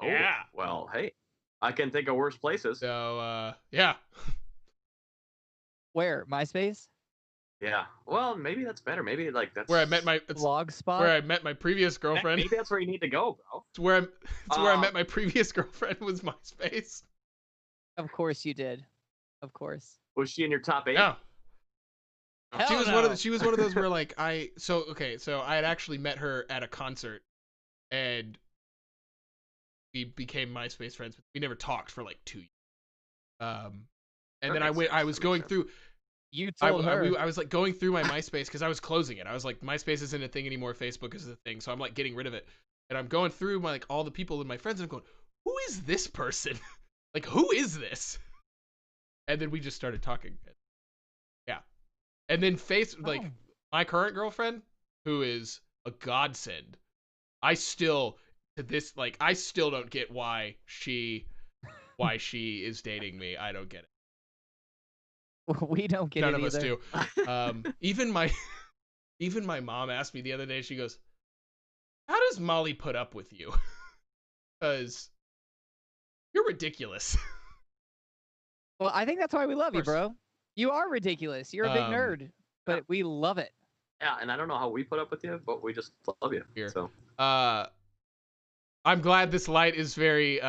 Oh, yeah. Well, hey, I can think of worse places. So yeah. Where? MySpace? Yeah. Well, maybe that's better. Maybe like that's where I met my Blogspot. Where I met my previous girlfriend. Maybe that's where you need to go, bro. It's where I met my previous girlfriend was MySpace. Of course you did. Of course. Was she in your top 8? No. She was one of those where like so I had actually met her at a concert, and we became MySpace friends. We never talked for like 2 years. And then I was going through. You told her. I was like going through my MySpace because I was closing it. I was like, MySpace isn't a thing anymore. Facebook is a thing. So I'm like getting rid of it. And I'm going through my, like, all the people and my friends, and I'm going, who is this person? Like, who is this? And then we just started talking. Yeah. And then my current girlfriend, who is a godsend. I still don't get why she is dating me. I don't get it. We don't get it either. None of us do. Even my mom asked me the other day, she goes, how does Molly put up with you? Because you're ridiculous. Well, I think that's why we love you, bro. You are ridiculous. You're a big nerd, but we love it. Yeah, and I don't know how we put up with you, but we just love you. Here. So. I'm glad this light is very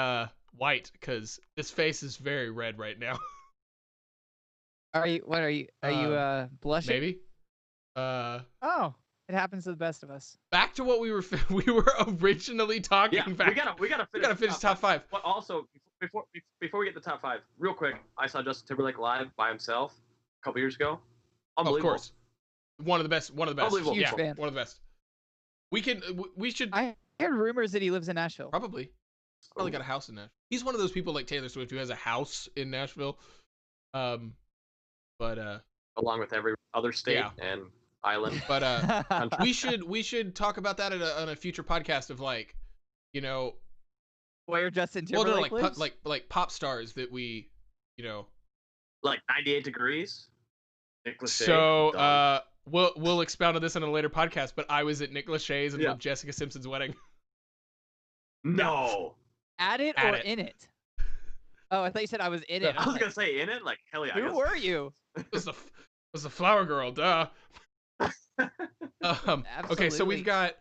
white, because this face is very red right now. Are you blushing? Maybe. Oh, it happens to the best of us. Back to what we were originally talking about. Yeah, we gotta finish top 5. But also, before we get to top 5, real quick, I saw Justin Timberlake live by himself a couple years ago. Unbelievable. Of course. One of the best. Unbelievable. Huge fan. One of the best. We should. I heard rumors that he lives in Nashville. Probably got a house in Nashville. He's one of those people like Taylor Swift who has a house in Nashville. But along with every other state and island. But we should talk about that on a future podcast of, like, you know, where Justin Timberlake lives? like pop stars that we, you know, like 98 Degrees. So we'll expound on this in a later podcast. But I was at Nick Lachey's and Yeah. Jessica Simpson's wedding. No. At it At or it. in it? Oh, I thought you said I was in it. I was gonna say in it, like hell yeah. Who were you? It was the flower girl, duh. Okay, so we've got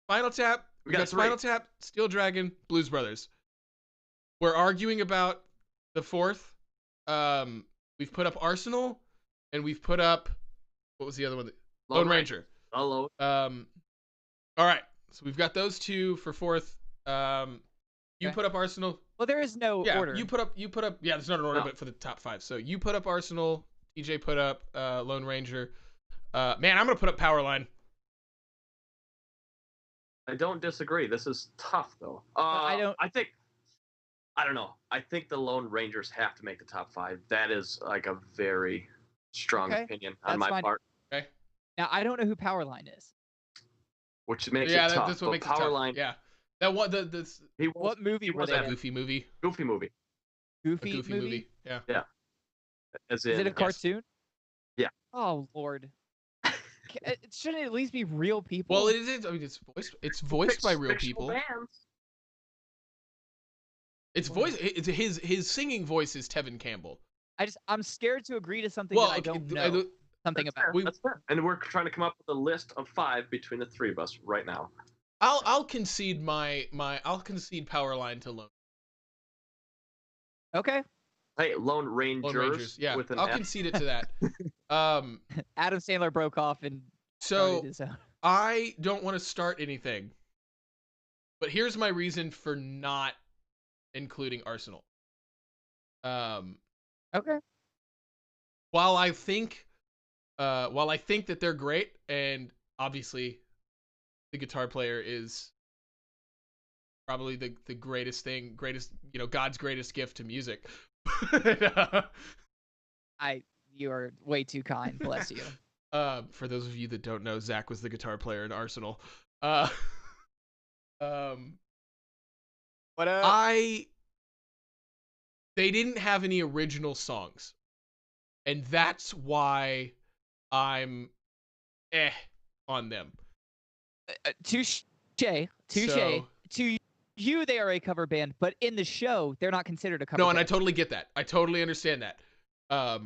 Spinal Tap. We've got Spinal Tap, Steel Dragon, Blues Brothers. We're arguing about the fourth. We've put up Arsenal, and we've put up, what was the other one? Lone Ranger. Hello. All right, so we've got those two for fourth. You put up Arsenal. Well, there is no order. You put up. Yeah, there's not an order, but for the top 5. So you put up Arsenal. TJ put up Lone Ranger. Man, I'm gonna put up Powerline. I don't disagree. This is tough though. I don't know. I think the Lone Rangers have to make the top 5. That is like a very strong opinion on my part. Okay. Now I don't know who Powerline is. Which makes it tough. That's what makes it tough. Powerline. Yeah. That what what movie was that? Goofy movie. Goofy movie. Goofy movie. Yeah. Yeah. Is it a cartoon? Yeah. Oh Lord. It shouldn't at least be real people. Well, it is. I mean, it's voiced by real people. Bands. It's voice. It's his singing voice is Tevin Campbell. I'm scared to agree to something that I don't know something about. That's fair. And we're trying to come up with a list of 5 between the 3 of us right now. I'll concede I'll concede Powerline to Lone. Okay. Hey, Lone Rangers. Yeah, with an I'll F. concede it to that. Adam Sandler broke off and so I don't want to start anything, but here's my reason for not including Arsenal. Okay. While I think that they're great, and obviously the guitar player is probably the greatest, God's greatest gift to music. You are way too kind. Bless you. For those of you that don't know, Zach was the guitar player in Arsenal. What up? They didn't have any original songs, and that's why I'm on them. Touche. So, To you, they are a cover band, but in the show, they're not considered a cover band. No, and I totally get that. I totally understand that.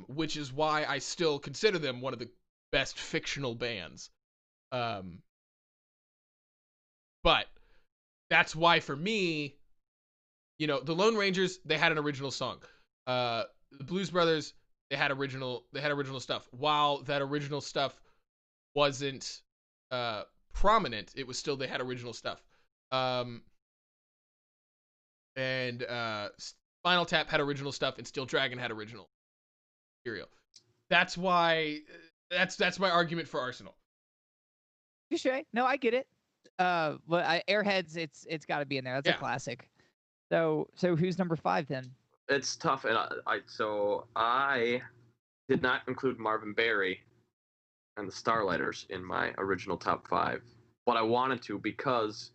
Which is why I still consider them one of the best fictional bands. But that's why for me, the Lone Rangers, they had an original song. The Blues Brothers, they had original stuff. While that original stuff wasn't prominent, it was still, they had original stuff. And Spinal Tap had original stuff, and Steel Dragon had original material. That's why. That's my argument for Arsenal. Touche. No, I get it. But Airheads, it's got to be in there. That's a classic. So who's number 5 then? It's tough, and I did not include Marvin Berry and the Starlighters in my original top 5, but I wanted to because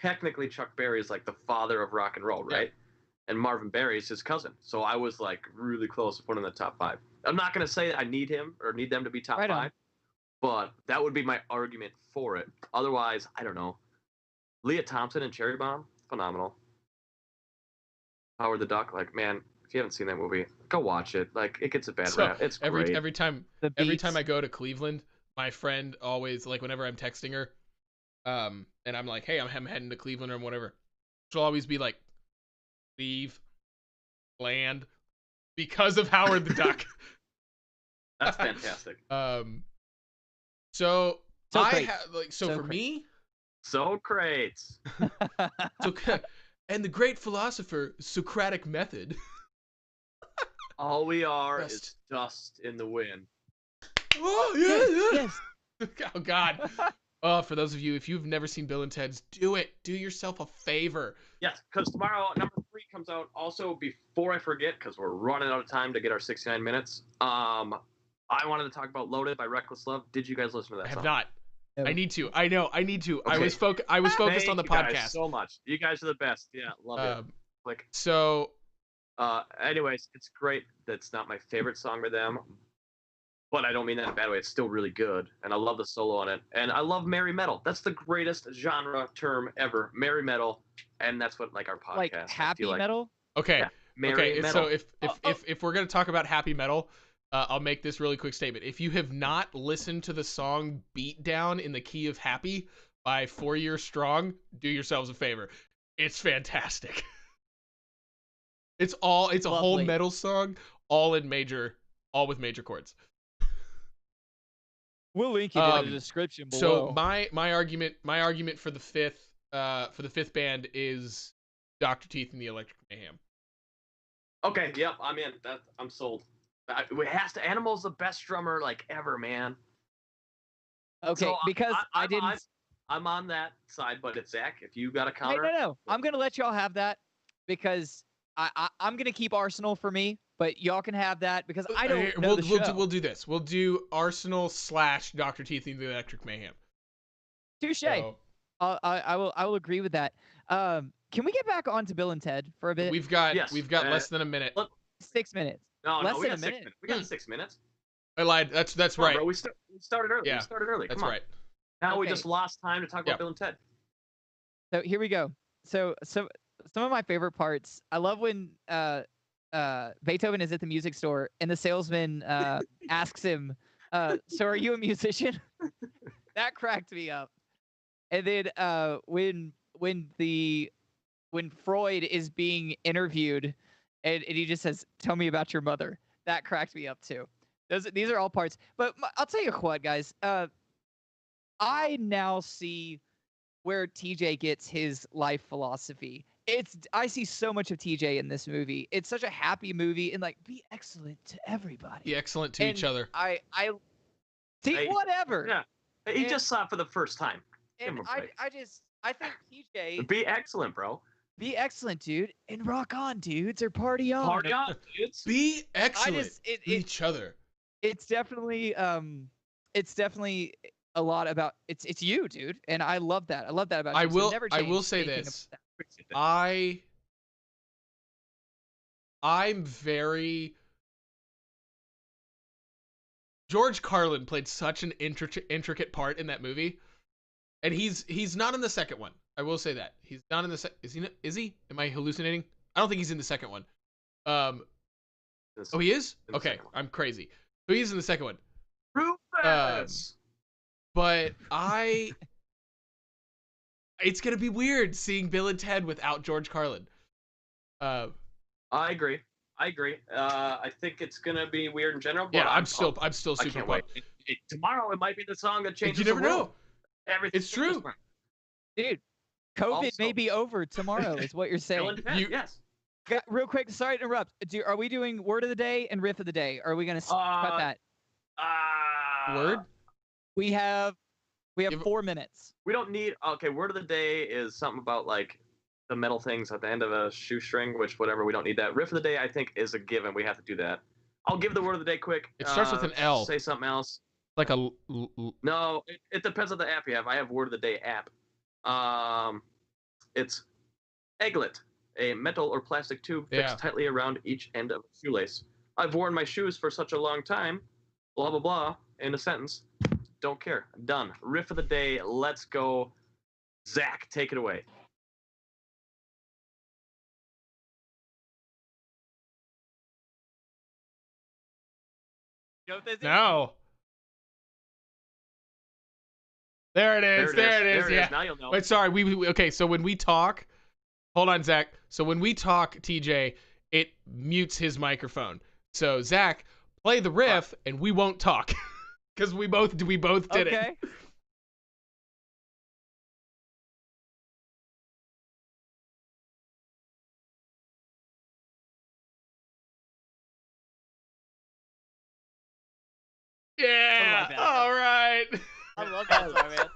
technically Chuck Berry is like the father of rock and roll, right? Yeah. And Marvin Berry is his cousin, so I was like really close to putting in the top 5. I'm not gonna say I need him or need them to be top 5, but that would be my argument for it. Otherwise, I don't know. Leah Thompson and Cherry Bomb, phenomenal. Howard the Duck, like, man, if you haven't seen that movie, go watch it. Like, it gets a bad rap. It's great. Every time I go to Cleveland, my friend always, like, whenever I'm texting her, and I'm like, hey, I'm heading to Cleveland or whatever, she'll always be like, Cleveland, because of Howard the Duck. That's fantastic. So So for me, Socrates. And the great philosopher Socratic method. All we are is dust in the wind. Oh yeah. Yes. Oh God. Oh, for those of you, if you've never seen Bill and Ted's, do it. Do yourself a favor. Yes, because tomorrow number 3 comes out. Also, before I forget, because we're running out of time to get our 69 minutes. I wanted to talk about "Loaded" by Reckless Love. Did you guys listen to that song? I have not. No. I need to. I know. I need to. Okay. I was focused on the podcast. Guys so much. You guys are the best. Yeah, love it. Like so. Anyways, it's great. That's not my favorite song by them, but I don't mean that in a bad way. It's still really good, and I love the solo on it, and I love merry metal. That's the greatest genre term ever, merry metal, and that's what like our podcast. Like happy metal. Okay. Yeah, merry metal. So if we're gonna talk about happy metal, I'll make this really quick statement. If you have not listened to the song "Beat Down in the Key of Happy" by 4 Year Strong, do yourselves a favor. It's fantastic. It's a Lovely. whole metal song, all with major chords. We'll link it in the description below. So my argument for the fifth band is Dr. Teeth and the Electric Mayhem. Okay, yep, I'm in. I'm sold. It has to. Animal's the best drummer like ever, man. Okay, so because I didn't. I'm on that side, but it's Zach. If you got a counter, no. I'm gonna let y'all have that because I'm gonna keep Arsenal for me, but y'all can have that because I don't know the show. We'll do this. We'll do Arsenal / Dr. Teeth and the Electric Mayhem. Touche. So, I will agree with that. Can we get back onto Bill and Ted for a bit? We've got less than a minute. 6 minutes. No, we got 6 minutes. We got 6 minutes. I lied. That's right. Bro, we started early. Yeah, we started early. That's right. Now we just lost time to talk about Bill and Ted. So here we go. So some of my favorite parts. I love when Beethoven is at the music store and the salesman asks him, "So are you a musician?" That cracked me up. And then when Freud is being interviewed and he just says, "Tell me about your mother," that cracked me up too. These are all parts. But I'll tell you what, guys. I now see where TJ gets his life philosophy. I see so much of TJ in this movie. It's such a happy movie and like be excellent to everybody. Be excellent to each other. I see whatever. Yeah. He just saw it for the first time. And I think TJ be excellent, bro. Be excellent, dude, and rock on, dudes, or party on. Party on, dudes. Be excellent to each other. It's definitely a lot about it's you, dude, and I love that. I love that about you. I will say this. I'm very. George Carlin played such an intricate part in that movie, and he's not in the second one. I will say that he's not in the second. Is he? Am I hallucinating? I don't think he's in the second one. Oh, he is. Okay, I'm crazy. So he's in the second one. But it's gonna be weird seeing Bill and Ted without George Carlin. I agree. I think it's gonna be weird in general. But yeah, I'm still super pumped. Tomorrow it might be the song that changes. You never know. Everything. It's true, dude. COVID may be over tomorrow, is what you're saying. Yes. Real quick, sorry to interrupt. Are we doing word of the day and riff of the day? Or are we gonna cut that? Word. We have 4 minutes. We don't need. Okay, word of the day is something about like the metal things at the end of a shoestring, which whatever. We don't need that. Riff of the day, I think, is a given. We have to do that. I'll give the word of the day quick. It starts with an L. Say something else. Like a. No, it depends on the app you have. I have word of the day app. It's egglet, a metal or plastic tube fixed tightly around each end of a shoelace. I've worn my shoes for such a long time. Blah blah blah. In a sentence. Don't care. Done. Riff of the day. Let's go. Zach, take it away. You know what this is? No. There it is. There it is. Yeah. Now you'll know. Wait, sorry. We okay. So when we talk, hold on, Zach. So when we talk, TJ, it mutes his microphone. So Zach, play the riff, and we won't talk because we both did it. Okay. Yeah. All right. I love that song, man.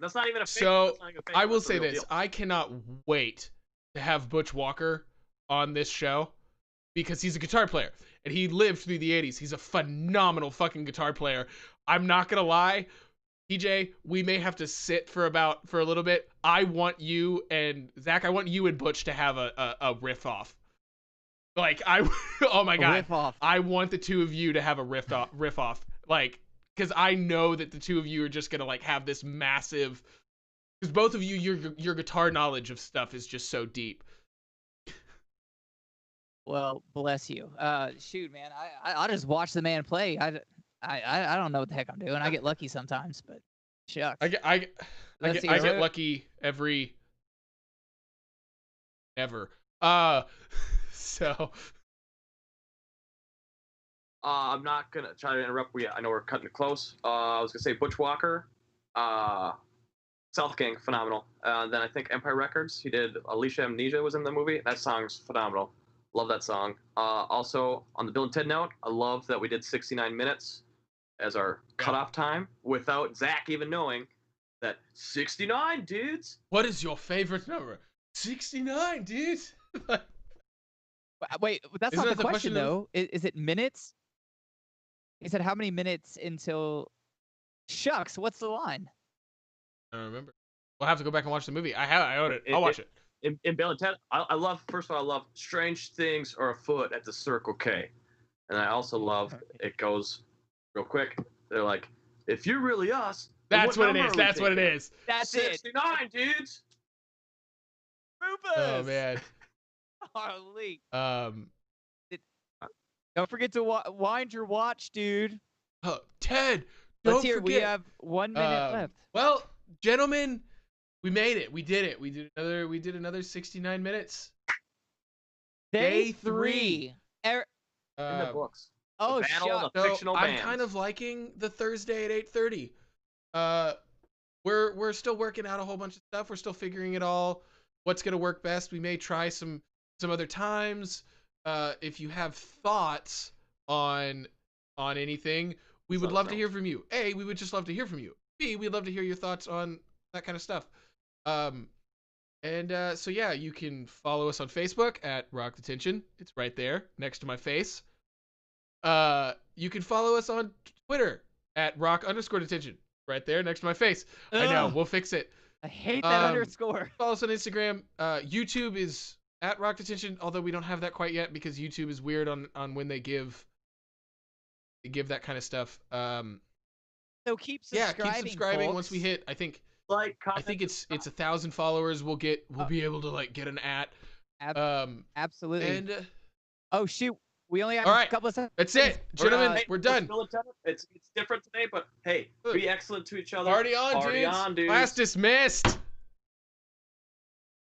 That's not even a fake. So I will say this: I cannot wait to have Butch Walker on this show because he's a guitar player and he lived through the '80s. He's a phenomenal fucking guitar player. I'm not gonna lie, TJ. We may have to sit for a little bit. I want you and Zach. I want you and Butch to have a riff off. Like oh my god, riff off. I want the two of you to have a riff off, like, because I know that the two of you are just gonna like have this massive. Because both of you, your guitar knowledge of stuff is just so deep. Well, bless you. Shoot, man, I'll just watch the man play. I don't know what the heck I'm doing. I get lucky sometimes, but shucks. I get lucky ever. So. I'm not gonna try to interrupt. I know we're cutting it close. I was gonna say Butch Walker, South Gang, phenomenal. Then I think Empire Records. He did Alicia Amnesia was in the movie. That song's phenomenal. Love that song. Also on the Bill and Ted note, I love that we did 69 minutes as our cutoff time without Zach even knowing that 69 dudes. What is your favorite number? 69 dudes. Wait, that's not the question though. Is it minutes? He said how many minutes until. Shucks, what's the line? I don't remember. We'll have to go back and watch the movie. I own it. I'll watch it. In Bill and Ted, I love, first of all, I love Strange Things Are Afoot at the Circle K. And I also love, it goes real quick, they're like, if you're really us, that's what it is. That's what it is. That's 69, it. dudes. Rufus. Oh man. Holy. Don't forget to wind your watch, dude. Ted, Let's don't hear. forget. We have 1 minute left. Well, gentlemen, we made it. We did it. We did another 69 minutes. Day 3. In the books. Oh, shut. So I'm kind of liking the Thursday at 8:30. We're still working out a whole bunch of stuff. We're still figuring it all. What's gonna work best? We may try some other times. If you have thoughts on anything, we would love to hear from you. A, we would just love to hear from you. B, we'd love to hear your thoughts on that kind of stuff. So yeah, you can follow us on Facebook at Rock the Tension. It's right there next to my face. You can follow us on Twitter at Rock_Detention. Right there next to my face. Ugh. I know, we'll fix it. I hate that underscore. Follow us on Instagram. YouTube is at Rock Detention, although we don't have that quite yet because YouTube is weird on when they give that kind of stuff. So keep subscribing. Yeah, keep subscribing. Folks. Once we hit, I think it's 1,000 followers. We'll be able to like get an absolutely. And oh shoot, we only have a couple of seconds. That's it, gentlemen. We're done. It's different today, but hey, be excellent to each other. Party on, dudes. Class dismissed.